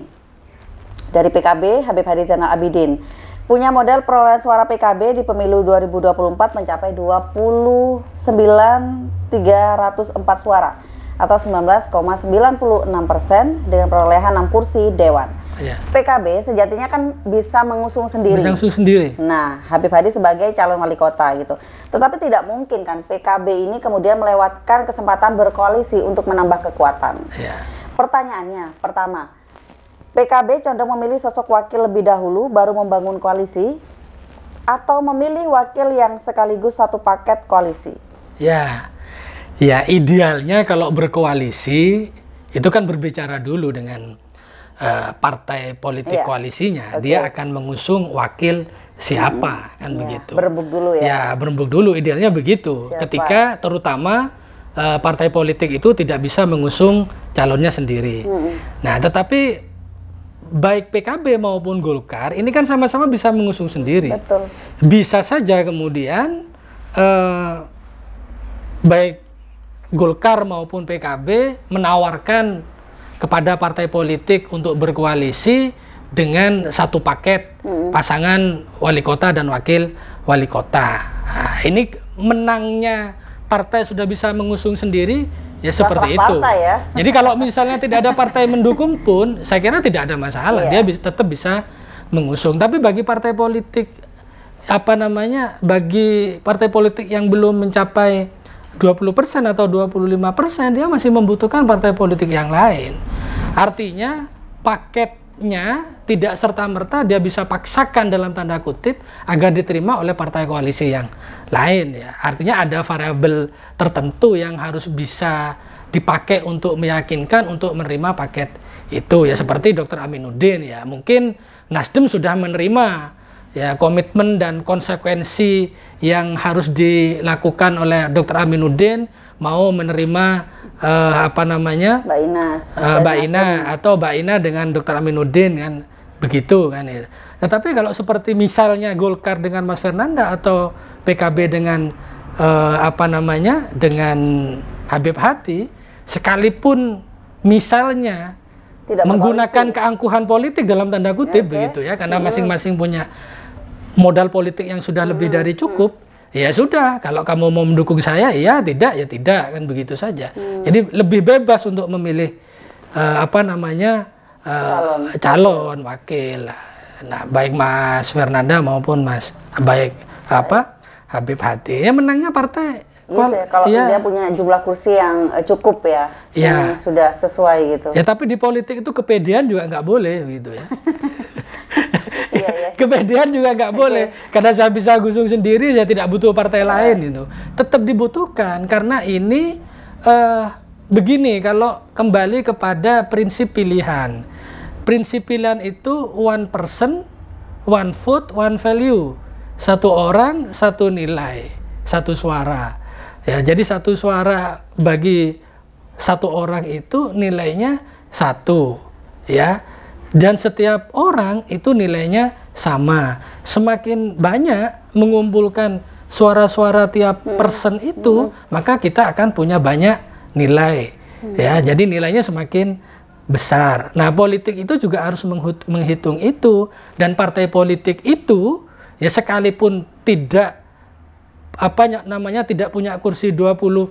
A: Dari PKB, Habib Hadi Zainal Abidin. Punya modal perolehan suara PKB di pemilu 2024 mencapai 29.304 suara atau 19,96% dengan perolehan 6 kursi dewan. PKB sejatinya kan bisa mengusung sendiri. Nah, Habib Hadi sebagai calon wali kota gitu. Tetapi tidak mungkin kan PKB ini kemudian melewatkan kesempatan berkoalisi untuk menambah kekuatan. Pertanyaannya, pertama, PKB condong memilih sosok wakil lebih dahulu baru membangun koalisi, atau memilih wakil yang sekaligus satu paket koalisi?
B: Ya, ya idealnya kalau berkoalisi itu kan berbicara dulu dengan partai politik koalisinya. Dia akan mengusung wakil siapa, kan begitu.
A: Berembuk dulu ya.
B: Ya, berembuk dulu idealnya begitu.
A: Siapa?
B: Ketika terutama partai politik itu tidak bisa mengusung calonnya sendiri. Nah, tetapi baik PKB maupun Golkar ini kan sama-sama bisa mengusung sendiri.
A: Betul.
B: Bisa saja kemudian baik Golkar maupun PKB menawarkan kepada partai politik untuk berkoalisi dengan satu paket pasangan wali kota dan wakil wali kota. Nah, ini menangnya partai sudah bisa mengusung sendiri. Ya seperti itu.
A: Ya.
B: Jadi kalau misalnya tidak ada partai mendukung pun, saya kira tidak ada masalah. Dia tetap bisa mengusung. Tapi bagi partai politik, bagi partai politik yang belum mencapai 20% atau 25%, dia masih membutuhkan partai politik yang lain. Artinya paketnya tidak serta-merta dia bisa paksakan dalam tanda kutip agar diterima oleh partai koalisi yang lain ya. Artinya ada variabel tertentu yang harus bisa dipakai untuk meyakinkan untuk menerima paket itu ya, seperti Dr. Aminuddin ya. Mungkin Nasdem sudah menerima ya komitmen dan konsekuensi yang harus dilakukan oleh Dr. Aminuddin, mau menerima
A: Mbak Ina
B: atau Mbak Ina dengan Dr. Aminuddin kan begitu kan ya. Tetapi kalau seperti misalnya Golkar dengan Mas Fernanda atau PKB dengan dengan Habib Hati, sekalipun misalnya tidak menggunakan keangkuhan politik dalam tanda kutip begitu ya, karena masing-masing punya modal politik yang sudah lebih dari cukup. Ya sudah, kalau kamu mau mendukung saya, ya tidak, ya tidak, kan begitu saja. Jadi lebih bebas untuk memilih calon wakil. Nah, baik Mas Fernanda maupun Habib Hati. Ya menangnya partai.
A: Kalau dia punya jumlah kursi yang cukup ya, yang sudah sesuai gitu.
B: Ya tapi di politik itu kepedean juga nggak boleh gitu ya. Kepedean juga nggak boleh, karena saya bisa gusung sendiri, saya tidak butuh partai lain itu. Tetap dibutuhkan karena ini begini, kalau kembali kepada prinsip pilihan. Prinsip pilihan itu one person, one vote, one value. Satu orang, satu nilai, satu suara. Ya, jadi satu suara bagi satu orang itu nilainya satu, ya. Dan setiap orang itu nilainya sama. Semakin banyak mengumpulkan suara-suara tiap person itu, maka kita akan punya banyak nilai. Ya, jadi nilainya semakin besar. Nah, politik itu juga harus menghitung itu, dan partai politik itu ya sekalipun tidak tidak punya kursi 20%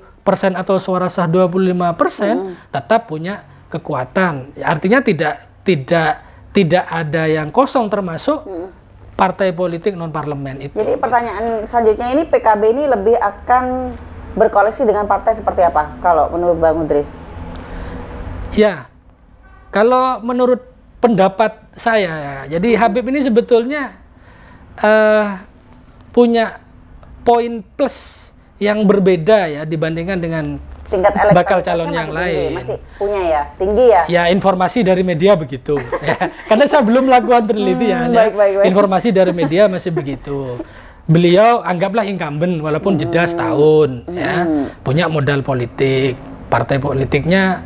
B: atau suara sah 25%, tetap punya kekuatan. Artinya tidak ada yang kosong, termasuk partai politik non parlemen itu.
A: Jadi pertanyaan selanjutnya ini, PKB ini lebih akan berkoalisi dengan partai seperti apa kalau menurut Bang Hudri?
B: Ya, kalau menurut pendapat saya ya, jadi Habib ini sebetulnya punya poin plus yang berbeda ya dibandingkan dengan
A: tingkat
B: bakal calon yang lain.
A: Masih punya ya, tinggi ya?
B: Ya, informasi dari media begitu. Ya. Karena saya belum melakukan penelitian.
A: Baik.
B: Informasi dari media masih begitu. Beliau anggaplah incumbent walaupun jeda setahun, ya, punya modal politik, partai politiknya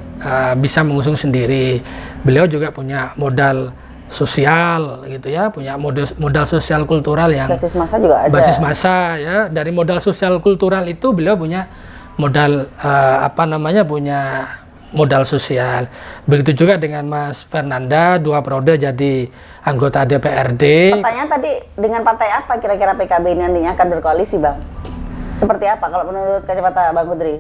B: bisa mengusung sendiri. Beliau juga punya modal sosial gitu ya, punya modal sosial kultural yang
A: basis massa juga ada.
B: Basis massa ya, dari modal sosial kultural itu beliau punya modal punya modal sosial. Begitu juga dengan Mas Fernanda, 2 periode jadi anggota DPRD.
A: Pertanyaan tadi, dengan partai apa kira-kira PKB nantinya akan berkoalisi, Bang? Seperti apa kalau menurut kacamata Bang Hudri?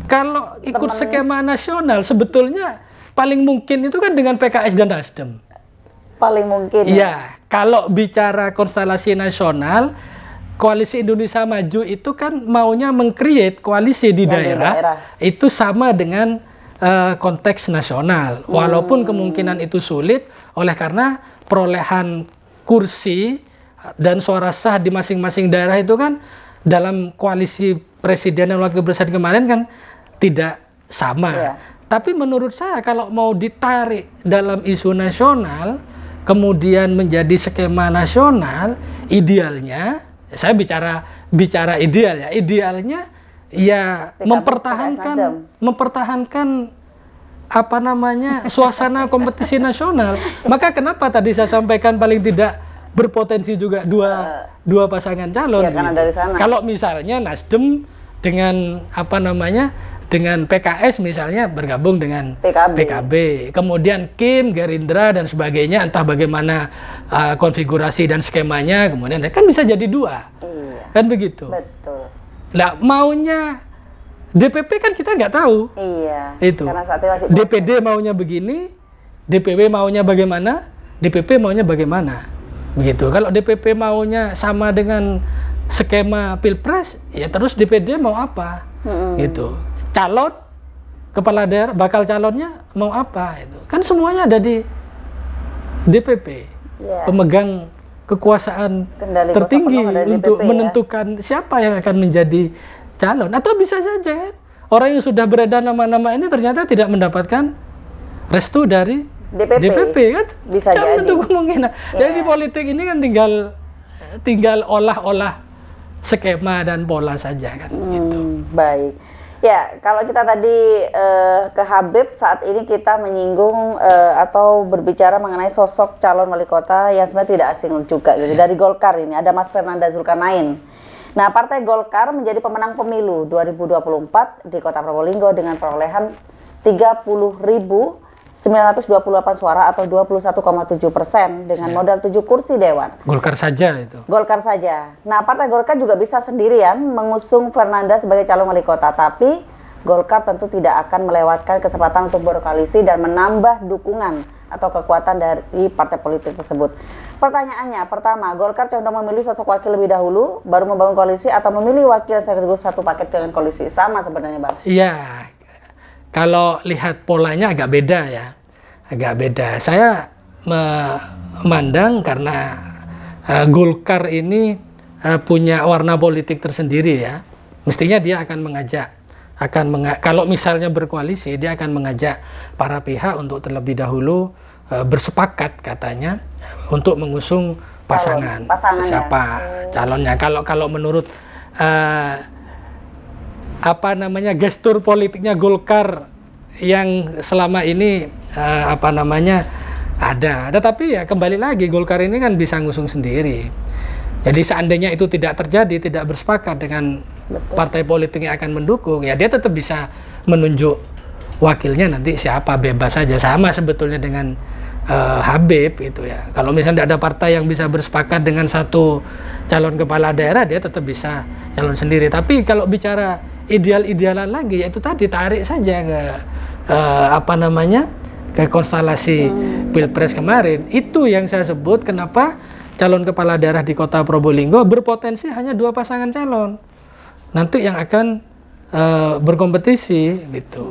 B: Kalau ikut skema nasional sebetulnya paling mungkin itu kan dengan PKS dan Nasdem.
A: Paling mungkin.
B: Iya, kalau bicara konstelasi nasional, Koalisi Indonesia Maju itu kan maunya meng-create koalisi di daerah itu sama dengan konteks nasional. Walaupun kemungkinan itu sulit oleh karena perolehan kursi dan suara sah di masing-masing daerah itu kan dalam koalisi presiden dan wakil presiden kemarin kan tidak sama.
A: Iya.
B: Tapi menurut saya kalau mau ditarik dalam isu nasional, kemudian menjadi skema nasional, idealnya, saya bicara ideal ya, idealnya ya
A: PKB
B: mempertahankan apa namanya suasana kompetisi nasional. Maka kenapa tadi saya sampaikan paling tidak berpotensi juga dua pasangan calon.
A: Ya, karena dari sana.
B: Kalau misalnya Nasdem dengan apa namanya dengan PKS misalnya bergabung dengan PKB. Kemudian Kim, Gerindra dan sebagainya entah bagaimana konfigurasi dan skemanya, kemudian kan bisa jadi dua.
A: Iya.
B: Kan begitu.
A: Betul.
B: Nah, maunya DPP kan kita nggak tahu.
A: Iya.
B: Itu.
A: Karena saat ini masih
B: DPD maunya begini, DPW maunya bagaimana, DPP maunya bagaimana. Begitu. Kalau DPP maunya sama dengan skema Pilpres, ya terus DPD mau apa? Gitu. Calon kepala daerah, bakal calonnya mau apa? Itu. Kan semuanya ada di DPP.
A: Yeah.
B: Pemegang kekuasaan
A: Kendali
B: tertinggi
A: kuasa penuh ada di
B: untuk
A: DPP,
B: menentukan siapa yang akan menjadi calon. Atau bisa saja kan, orang yang sudah beredar nama-nama ini ternyata tidak mendapatkan restu dari DPP kan?
A: Bisa jadi.
B: Itu kemungkinan. Jadi di politik ini kan tinggal olah-olah skema dan pola saja kan. Gitu.
A: Baik. Ya, kalau kita tadi ke Habib, saat ini kita menyinggung atau berbicara mengenai sosok calon wali kota yang sebenarnya tidak asing juga gitu. Dari Golkar ini ada Mas Fernanda Zulkarnain. Nah, Partai Golkar menjadi pemenang pemilu 2024 di Kota Probolinggo dengan perolehan 30.928 suara atau 21,7% dengan modal 7 kursi dewan.
B: Golkar saja itu.
A: Golkar saja. Nah, Partai Golkar juga bisa sendirian mengusung Fernanda sebagai calon wali kota, tapi Golkar tentu tidak akan melewatkan kesempatan untuk berkoalisi dan menambah dukungan atau kekuatan dari partai politik tersebut. Pertanyaannya, pertama, Golkar condong memilih sosok wakil lebih dahulu, baru membangun koalisi, atau memilih wakil sekaligus satu paket dengan koalisi? Sama sebenarnya, Bang.
B: Iya. Kalau lihat polanya agak beda ya, agak beda. Saya memandang karena Golkar ini punya warna politik tersendiri ya. Mestinya dia akan mengajak, kalau misalnya berkoalisi, dia akan mengajak para pihak untuk terlebih dahulu bersepakat katanya untuk mengusung pasangan siapa calonnya. Kalau menurut apa namanya gestur politiknya Golkar yang selama ini apa namanya ada, tetapi ya kembali lagi Golkar ini kan bisa ngusung sendiri. Jadi seandainya itu tidak terjadi, tidak bersepakat dengan partai politik yang akan mendukung, ya dia tetap bisa menunjuk wakilnya nanti siapa, bebas saja. Sama sebetulnya dengan Habib itu ya. Kalau misalnya tidak ada partai yang bisa bersepakat dengan satu calon kepala daerah, dia tetap bisa calon sendiri. Tapi kalau bicara ideal-idealan lagi, yaitu tadi tarik saja ke apa namanya ke konstelasi Pilpres kemarin. Itu yang saya sebut kenapa calon kepala daerah di Kota Probolinggo berpotensi hanya 2 pasangan calon nanti yang akan berkompetisi gitu.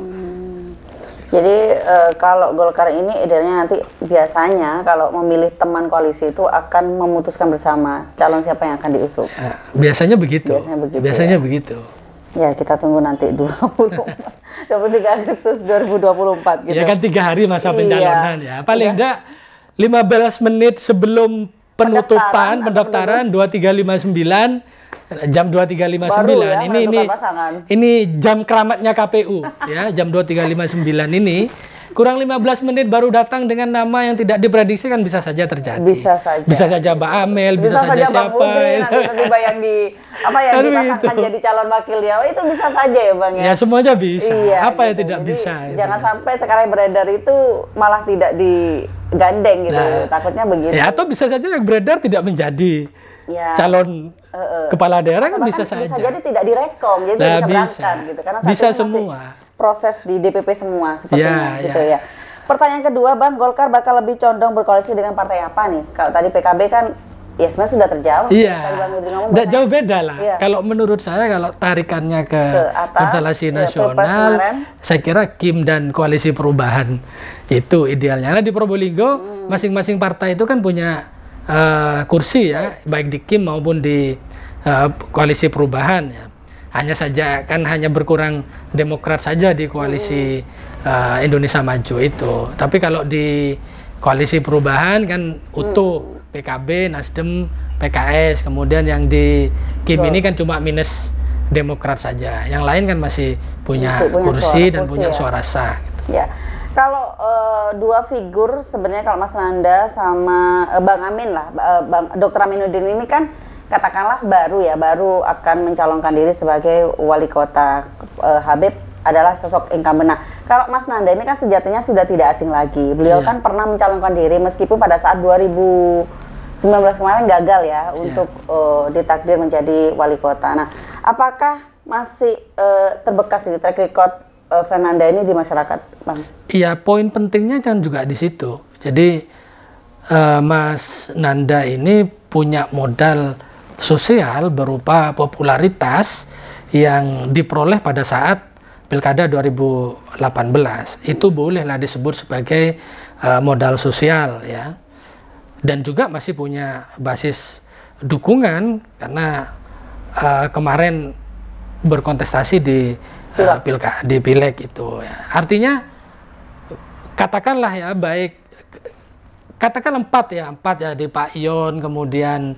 A: Jadi kalau Golkar ini idealnya nanti biasanya kalau memilih teman koalisi itu akan memutuskan bersama calon siapa yang akan diusung.
B: Biasanya begitu. Biasanya
A: ya.
B: begitu.
A: Ya, kita tunggu nanti 23 Agustus 2024 gitu.
B: Ya kan 3 hari masa pencalonan ya. Paling enggak 15 menit sebelum pendaftaran 23.59 jam 23.59
A: ya,
B: ini jam keramatnya KPU ya, jam 23.59 ini kurang 15 menit baru datang dengan nama yang tidak diprediksi kan bisa saja terjadi. Bisa saja Mbak Amel, bisa saja siapa.
A: Tiba-tiba yang dipasangkan jadi calon wakilnya. Itu bisa saja ya, Bang ya.
B: Ya semuanya bisa.
A: Iya,
B: apa
A: gitu.
B: yang tidak
A: jadi,
B: bisa?
A: Jangan sampai sekarang yang beredar itu malah tidak digandeng gitu. Takutnya begitu.
B: Ya, atau bisa saja yang beredar tidak menjadi calon kepala daerah kan bisa saja.
A: Bisa jadi tidak direkom, jadi bisa berangkat gitu. Karena
B: bisa semua.
A: Proses di DPP semua sepertinya gitu ya. Pertanyaan kedua, Bang, Golkar bakal lebih condong berkoalisi dengan partai apa nih? Kalau tadi PKB kan ya sebenarnya sudah terjawab.
B: Iya. Tidak jauh beda lah. Iya. Kalau menurut saya kalau tarikannya ke konstelasi nasional, saya kira Kim dan Koalisi Perubahan itu idealnya. Nah di Probolinggo masing-masing partai itu kan punya kursi ya, baik di KIM maupun di koalisi perubahan ya. Hanya saja kan hanya berkurang Demokrat saja di koalisi Indonesia Maju itu. Tapi kalau di koalisi perubahan kan utuh PKB, Nasdem, PKS, kemudian yang di KIM ini kan cuma minus Demokrat saja. Yang lain kan masih punya kursi dan punya suara sah.
A: Gitu. Ya. Kalau dua figur sebenarnya kalau Mas Nanda sama Bang Amin lah, Dr. Aminuddin ini kan katakanlah baru akan mencalonkan diri sebagai wali kota. Habib adalah sosok incumbent. Nah, kalau Mas Nanda ini kan sejatinya sudah tidak asing lagi. Beliau kan pernah mencalonkan diri meskipun pada saat 2019 kemarin gagal ya untuk ditakdir menjadi wali kota. Nah, apakah masih terbekas di track record Fernanda ini di masyarakat, Bang?
B: Iya, poin pentingnya kan juga di situ. Jadi Mas Nanda ini punya modal sosial berupa popularitas yang diperoleh pada saat Pilkada 2018. Itu bolehlah disebut sebagai modal sosial ya. Dan juga masih punya basis dukungan karena kemarin berkontestasi di pileg itu ya. Artinya katakanlah ya, katakan empat ya di Pak Ion, kemudian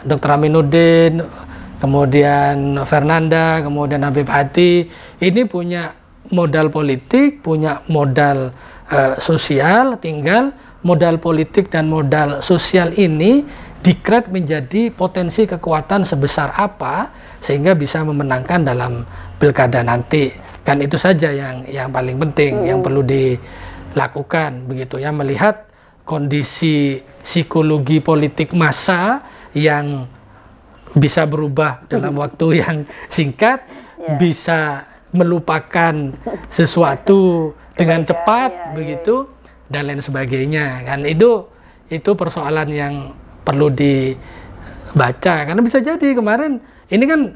B: Dr. Aminuddin, kemudian Fernanda, kemudian Habib Hati, ini punya modal politik, punya modal sosial, tinggal modal politik dan modal sosial ini dikreat menjadi potensi kekuatan sebesar apa sehingga bisa memenangkan dalam pilkada nanti. Kan itu saja yang paling penting yang perlu dilakukan begitu ya, melihat kondisi psikologi politik massa yang bisa berubah dalam waktu yang singkat, bisa melupakan sesuatu dengan cepat begitu dan lain sebagainya. Kan itu persoalan yang perlu dibaca, karena bisa jadi kemarin ini kan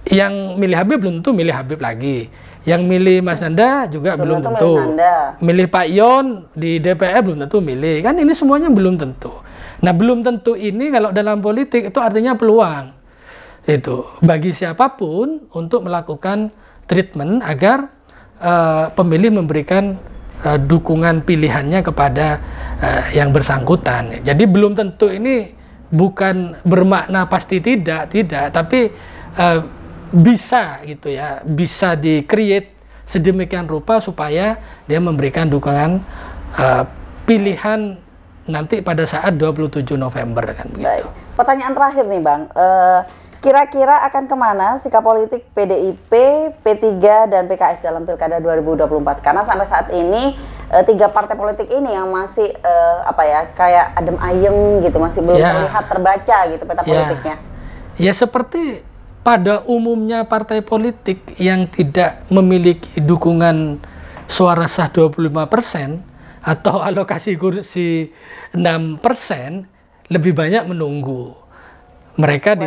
B: yang milih Habib belum tentu milih Habib lagi, yang milih Mas Nanda juga belum tentu, milih Pak Ion di DPR belum tentu milih, kan ini semuanya belum tentu. Nah, belum tentu ini kalau dalam politik itu artinya peluang itu bagi siapapun untuk melakukan treatment agar pemilih memberikan dukungan pilihannya kepada yang bersangkutan. Jadi belum tentu ini bukan bermakna pasti tidak, tapi bisa gitu ya, bisa di-create sedemikian rupa supaya dia memberikan dukungan pilihan nanti pada saat 27 November kan begitu. Baik.
A: Pertanyaan terakhir nih, Bang. Kira-kira akan kemana sikap politik PDIP, P3 dan PKS dalam Pilkada 2024? Karena sampai saat ini tiga partai politik ini yang masih kayak adem ayem gitu, masih belum terlihat terbaca gitu peta politiknya. Ya,
B: seperti pada umumnya partai politik yang tidak memiliki dukungan suara sah 25% atau alokasi kursi 6%, lebih banyak menunggu. Mereka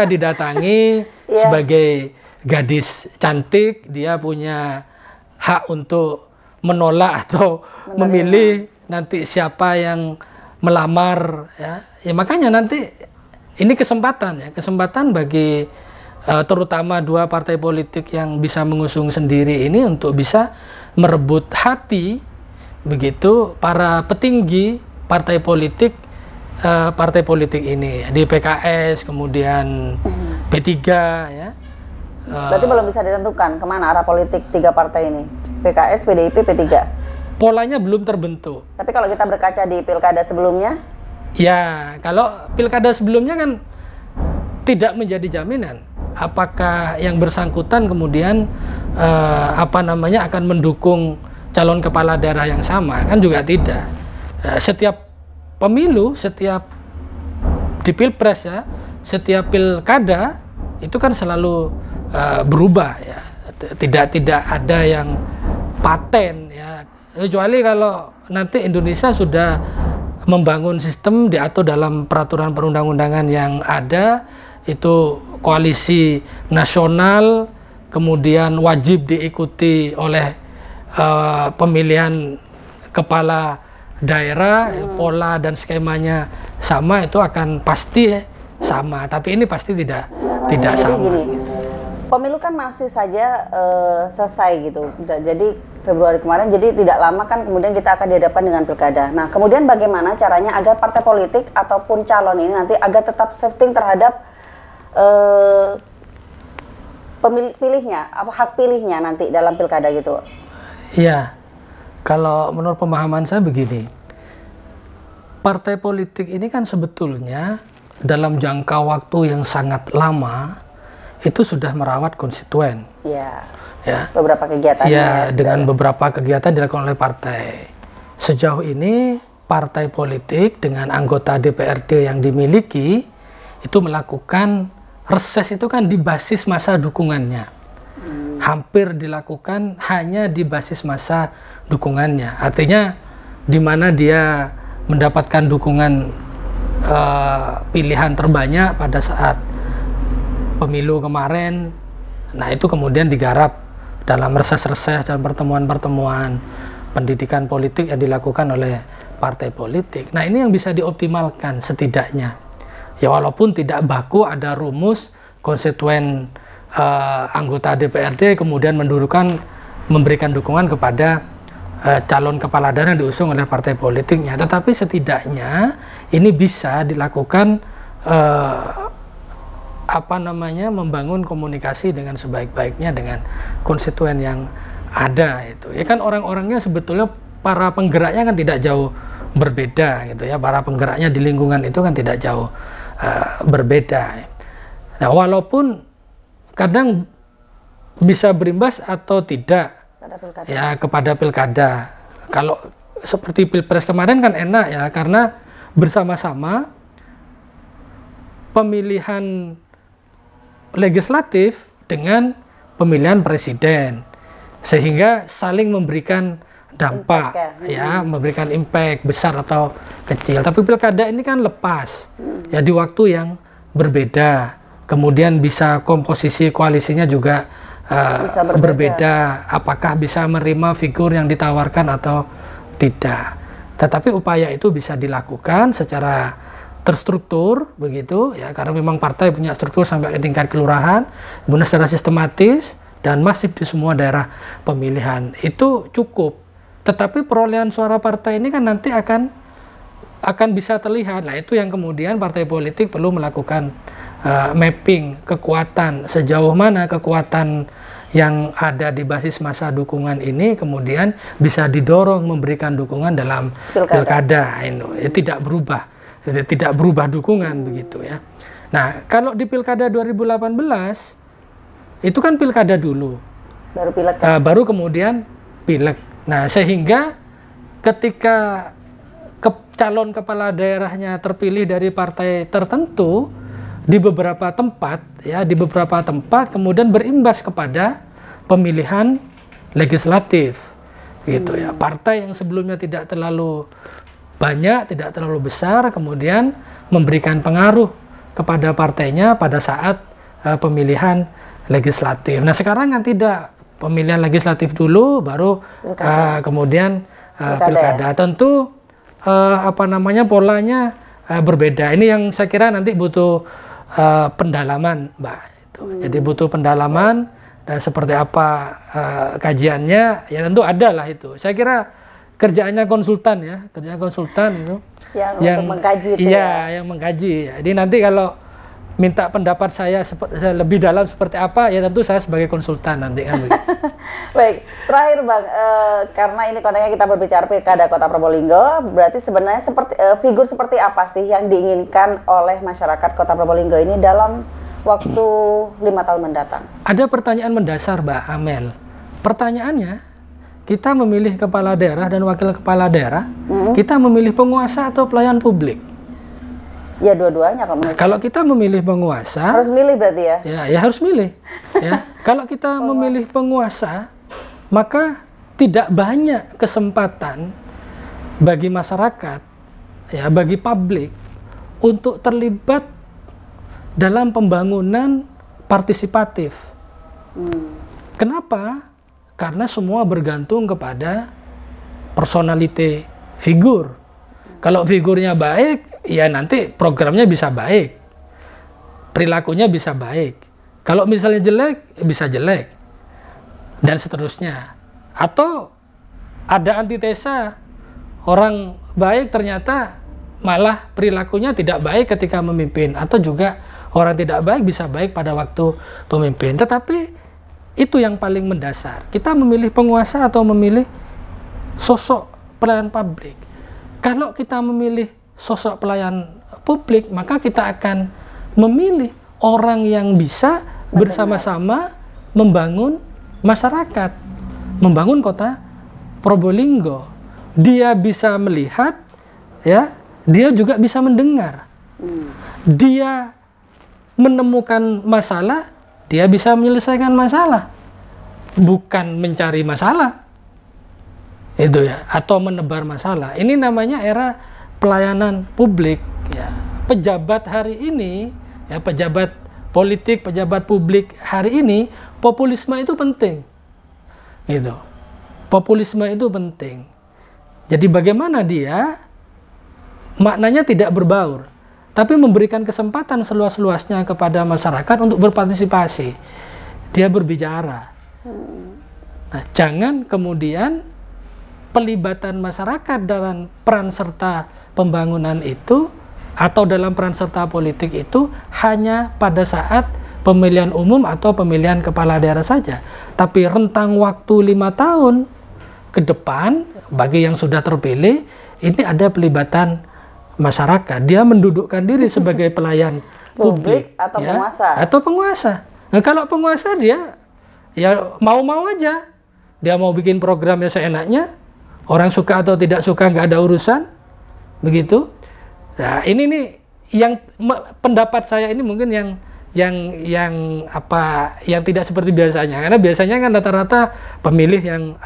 B: didatangi sebagai gadis cantik, dia punya hak untuk menolak atau memilih nanti siapa yang melamar ya. Ya makanya nanti ini kesempatan bagi terutama dua partai politik yang bisa mengusung sendiri ini untuk bisa merebut hati begitu para petinggi partai politik ini di PKS, kemudian P3 ya.
A: Berarti belum bisa ditentukan kemana arah politik tiga partai ini, PKS, PDIP, P3.
B: Polanya belum terbentuk.
A: Tapi kalau kita berkaca di pilkada sebelumnya,
B: ya kalau pilkada sebelumnya kan tidak menjadi jaminan apakah yang bersangkutan kemudian akan mendukung calon kepala daerah yang sama, kan juga tidak. Setiap pemilu, setiap di pilpres ya, setiap pilkada itu kan selalu berubah ya, tidak ada yang paten ya, kecuali kalau nanti Indonesia sudah membangun sistem diatur dalam peraturan perundang-undangan yang ada, itu koalisi nasional kemudian wajib diikuti oleh pemilihan kepala daerah, pola dan skemanya sama, itu akan pasti sama. Tapi ini pasti tidak
A: Jadi
B: sama.
A: gini, pemilu kan masih saja selesai gitu. Jadi Februari kemarin, jadi tidak lama kan kemudian kita akan dihadapkan dengan pilkada. Nah, kemudian bagaimana caranya agar partai politik ataupun calon ini nanti agar tetap shifting terhadap pilihnya, apa hak pilihnya nanti dalam pilkada gitu?
B: Iya, kalau menurut pemahaman saya begini, partai politik ini kan sebetulnya dalam jangka waktu yang sangat lama itu sudah merawat konstituen.
A: Iya.
B: Ya,
A: Beberapa kegiatan.
B: ya, dengan beberapa kegiatan dilakukan oleh partai. Sejauh ini partai politik dengan anggota DPRD yang dimiliki itu melakukan reses itu kan di basis masa dukungannya. Hampir dilakukan hanya di basis masa dukungannya. Artinya di mana dia mendapatkan dukungan pilihan terbanyak pada saat pemilu kemarin. Nah, itu kemudian digarap dalam reses-reses dan pertemuan-pertemuan pendidikan politik yang dilakukan oleh partai politik. Nah, ini yang bisa dioptimalkan setidaknya. Ya, walaupun tidak baku ada rumus konstituen anggota DPRD kemudian memberikan dukungan kepada calon kepala daerah yang diusung oleh partai politiknya. Tetapi setidaknya ini bisa dilakukan membangun komunikasi dengan sebaik-baiknya dengan konstituen yang ada itu. Ya kan orang-orangnya sebetulnya para penggeraknya kan tidak jauh berbeda gitu ya. Para penggeraknya di lingkungan itu kan tidak jauh berbeda. Nah, walaupun kadang bisa berimbas atau tidak ya kepada pilkada. Kalau seperti Pilpres kemarin kan enak ya, karena bersama-sama pemilihan legislatif dengan pemilihan presiden, sehingga saling memberikan dampak ya, memberikan impact besar atau kecil. Tapi pilkada ini kan lepas ya, di waktu yang berbeda, kemudian bisa komposisi koalisinya juga bisa berbeda, apakah bisa menerima figur yang ditawarkan atau tidak. Tetapi upaya itu bisa dilakukan secara terstruktur begitu ya, karena memang partai punya struktur sampai ke tingkat kelurahan, kemudian secara sistematis dan masif di semua daerah pemilihan. Itu cukup. Tetapi perolehan suara partai ini kan nanti akan bisa terlihat. Nah, itu yang kemudian partai politik perlu melakukan mapping kekuatan, sejauh mana kekuatan yang ada di basis masa dukungan ini kemudian bisa didorong memberikan dukungan dalam pilkada. Ini tidak berubah dukungan begitu ya. Nah, kalau di pilkada 2018 itu kan pilkada dulu,
A: baru pileg,
B: baru kemudian pileg. Nah, sehingga ketika calon kepala daerahnya terpilih dari partai tertentu di beberapa tempat ya, kemudian berimbas kepada pemilihan legislatif gitu ya. Partai yang sebelumnya tidak terlalu banyak, tidak terlalu besar, kemudian memberikan pengaruh kepada partainya pada saat pemilihan legislatif. Nah, sekarang kan tidak, pemilihan legislatif dulu, baru kemudian pilkada. Tentu polanya berbeda. Ini yang saya kira nanti butuh pendalaman, Mbak. Jadi butuh pendalaman dan seperti apa kajiannya, ya tentu ada lah itu. Saya kira kerjaannya konsultan ya, itu yang untuk mengkaji itu ya, yang mengkaji. Jadi nanti kalau minta pendapat saya lebih dalam seperti apa, ya tentu saya sebagai konsultan nanti kan.
A: Baik, terakhir Bang, karena ini kontennya kita berbicara pilkada Kota Probolinggo, berarti sebenarnya figur seperti apa sih yang diinginkan oleh masyarakat Kota Probolinggo ini dalam waktu 5 tahun mendatang? Ada pertanyaan mendasar, Mbak Amel.1 kita memilih kepala daerah dan wakil kepala daerah, kita memilih penguasa atau pelayan publik? Ya, dua-duanya. Kalau kita memilih penguasa, harus milih berarti ya? Ya harus milih. Ya. Kalau kita memilih penguasa, maka tidak banyak kesempatan bagi masyarakat, ya, bagi publik untuk terlibat dalam pembangunan partisipatif. Kenapa? Karena semua bergantung kepada personality
B: figur. Kalau figurnya baik, ya nanti programnya bisa baik, perilakunya bisa baik. Kalau misalnya jelek, bisa jelek, dan seterusnya. Atau ada antitesa, orang baik ternyata malah perilakunya tidak baik ketika memimpin, atau juga orang tidak baik bisa baik pada waktu pemimpin. Tetapi itu yang paling mendasar. Kita memilih penguasa atau memilih sosok pelayan publik. Kalau kita memilih sosok pelayan publik, maka kita akan memilih orang yang bisa bersama-sama membangun masyarakat, membangun kota Probolinggo. Dia bisa melihat, ya, dia juga bisa mendengar. Dia menemukan masalah, dia bisa menyelesaikan masalah, bukan mencari masalah. Itu ya, atau menebar masalah. Ini namanya era pelayanan publik, ya. Pejabat hari ini, ya, pejabat politik, pejabat publik hari ini, populisme itu penting. Gitu. Populisme itu penting. Jadi bagaimana dia maknanya tidak berbaur, tapi memberikan kesempatan seluas-luasnya kepada masyarakat untuk berpartisipasi. Dia berbicara. Nah, jangan kemudian pelibatan masyarakat dalam peran serta pembangunan itu atau dalam peran serta politik itu hanya pada saat pemilihan umum atau pemilihan kepala daerah saja. Tapi rentang waktu 5 tahun ke depan bagi yang sudah terpilih, ini ada pelibatan masyarakat. Dia mendudukkan diri sebagai pelayan publik
A: atau
B: ya,
A: penguasa.
B: Atau penguasa. Nah, kalau penguasa dia ya mau-mau aja. Dia mau bikin programnya seenaknya. Orang suka atau tidak suka nggak ada urusan, begitu. Nah, ini nih yang pendapat saya ini mungkin yang tidak seperti biasanya. Karena biasanya kan rata-rata pemilih yang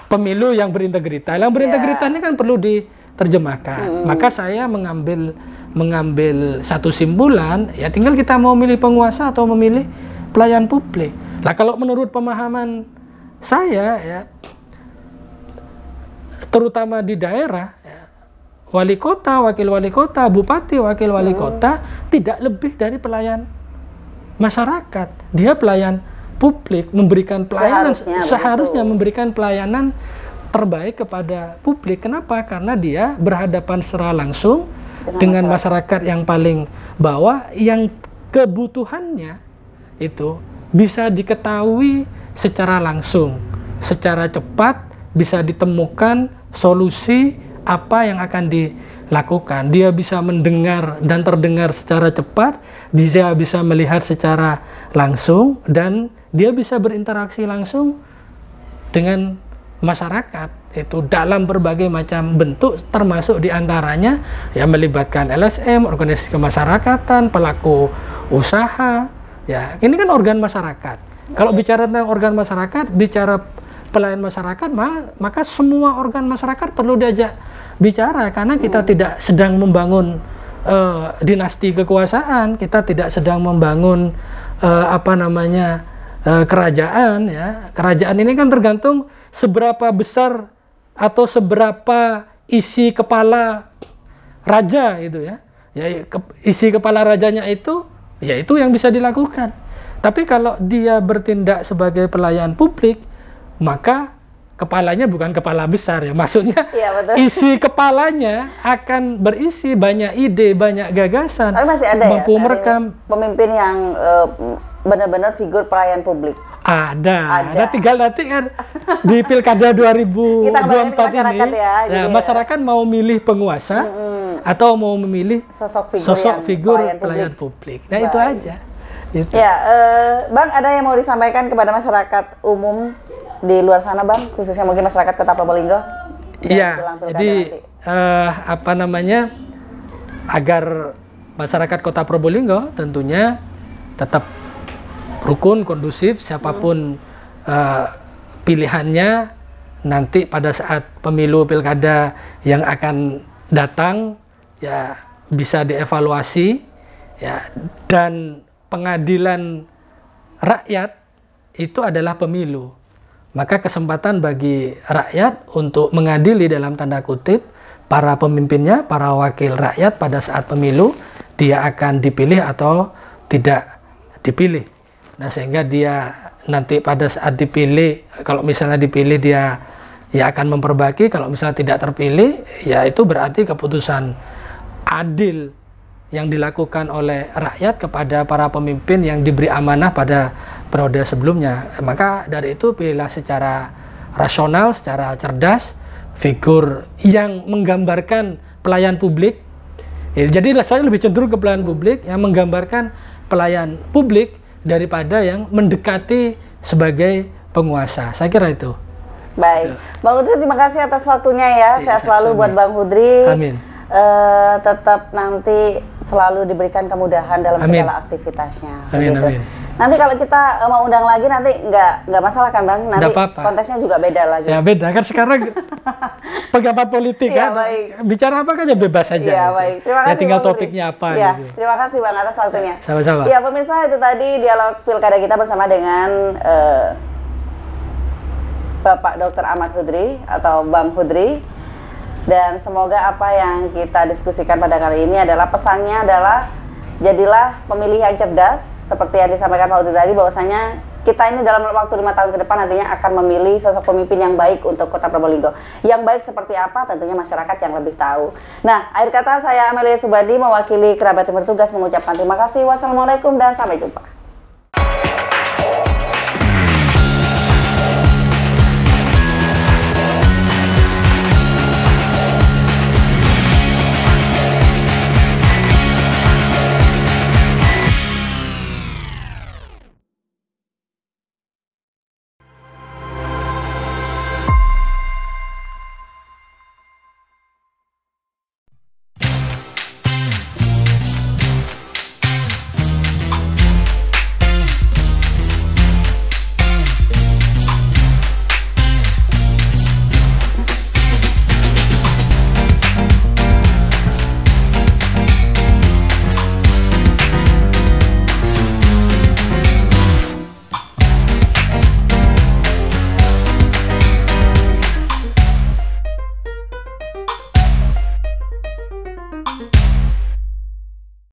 B: pemilu yang berintegritas. Yang berintegritas ini kan perlu diterjemahkan. Maka saya mengambil satu simpulan, ya tinggal kita mau milih penguasa atau memilih pelayan publik. Nah, kalau menurut pemahaman saya, ya, terutama di daerah, ya, wali kota, wakil wali kota, bupati, wakil wali kota tidak lebih dari pelayan masyarakat. Dia pelayan publik, memberikan pelayanan, seharusnya memberikan pelayanan terbaik kepada publik. Kenapa? Karena dia berhadapan secara langsung dengan masyarakat yang paling bawah, yang kebutuhannya itu bisa diketahui secara langsung, secara cepat, bisa ditemukan solusi apa yang akan dilakukan. Dia bisa mendengar dan terdengar secara cepat, dia bisa melihat secara langsung, dan dia bisa berinteraksi langsung dengan masyarakat itu dalam berbagai macam bentuk, termasuk diantaranya ya melibatkan LSM, organisasi kemasyarakatan, pelaku usaha. Ya, ini kan organ masyarakat. Kalau bicara tentang organ masyarakat, bicara pelayan masyarakat, maka semua organ masyarakat perlu diajak bicara, karena kita tidak sedang membangun dinasti kekuasaan, kita tidak sedang membangun kerajaan, ya. Kerajaan ini kan tergantung seberapa besar atau seberapa isi kepala raja itu, ya. Isi kepala rajanya itu, ya itu yang bisa dilakukan. Tapi kalau dia bertindak sebagai pelayan publik, maka kepalanya bukan kepala besar, ya. Maksudnya
A: ya, betul.
B: Isi kepalanya akan berisi banyak ide, banyak gagasan.
A: Tapi masih ada
B: mampu merekam
A: pemimpin yang benar-benar figur pelayan publik.
B: Ada. Tinggal nanti kan di Pilkada 2024 ini,
A: ya,
B: nah, masyarakat mau milih penguasa atau mau memilih sosok figur pelayan publik. Nah, baik. Itu aja. Gitu.
A: Ya, Bang, ada yang mau disampaikan kepada masyarakat umum di luar sana, Bang, khususnya mungkin masyarakat Kota Probolinggo?
B: Iya, jadi agar masyarakat Kota Probolinggo tentunya tetap rukun, kondusif, siapapun pilihannya nanti pada saat pemilu pilkada yang akan datang, ya bisa dievaluasi, ya, dan pengadilan rakyat itu adalah pemilu. maka kesempatan bagi rakyat untuk mengadili dalam tanda kutip para pemimpinnya, para wakil rakyat pada saat pemilu, dia akan dipilih atau tidak dipilih. Nah, sehingga dia nanti pada saat dipilih, kalau misalnya dipilih dia ya akan memperbaiki, kalau misalnya tidak terpilih, ya itu berarti keputusan adil yang dilakukan oleh rakyat kepada para pemimpin yang diberi amanah pada periode sebelumnya. Maka dari itu pilihlah secara rasional, secara cerdas, figur yang menggambarkan pelayan publik. Ya, jadi saya lebih cenderung ke pelayan publik yang menggambarkan pelayan publik daripada yang mendekati sebagai penguasa. Saya kira itu.
A: Baik, Bang Hudri, terima kasih atas waktunya ya. Sehat selalu buat Bang Hudri.
B: Amin.
A: Tetap nanti selalu diberikan kemudahan dalam segala aktivitasnya.
B: Amin,
A: Begitu.
B: amin.
A: Nanti kalau kita mau undang lagi nanti nggak masalah kan Bang? Nanti konteksnya juga beda lagi.
B: Ya beda kan sekarang pejabat politik
A: ya,
B: kan.
A: Baik.
B: Bicara apa kan ya bebas saja.
A: Ya,
B: gitu.
A: baik. Terima kasih.
B: Ya tinggal
A: Bang
B: topiknya
A: Hudri.
B: apa.
A: Ya,
B: gitu.
A: terima kasih Bang atas waktunya.
B: Sama-sama.
A: Ya pemirsa, itu tadi dialog pilkada kita bersama dengan Bapak Dr. Ahmad Hudri atau Bang Hudri. Dan semoga apa yang kita diskusikan pada kali ini adalah pesannya adalah jadilah pemilih yang cerdas seperti yang disampaikan Pak Hudri tadi, bahwasanya kita ini dalam waktu 5 tahun ke depan nantinya akan memilih sosok pemimpin yang baik untuk Kota Probolinggo. Yang baik seperti apa tentunya masyarakat yang lebih tahu. Nah, akhir kata saya Amelia Subandi mewakili kerabat yang bertugas mengucapkan terima kasih. Wassalamualaikum dan sampai jumpa.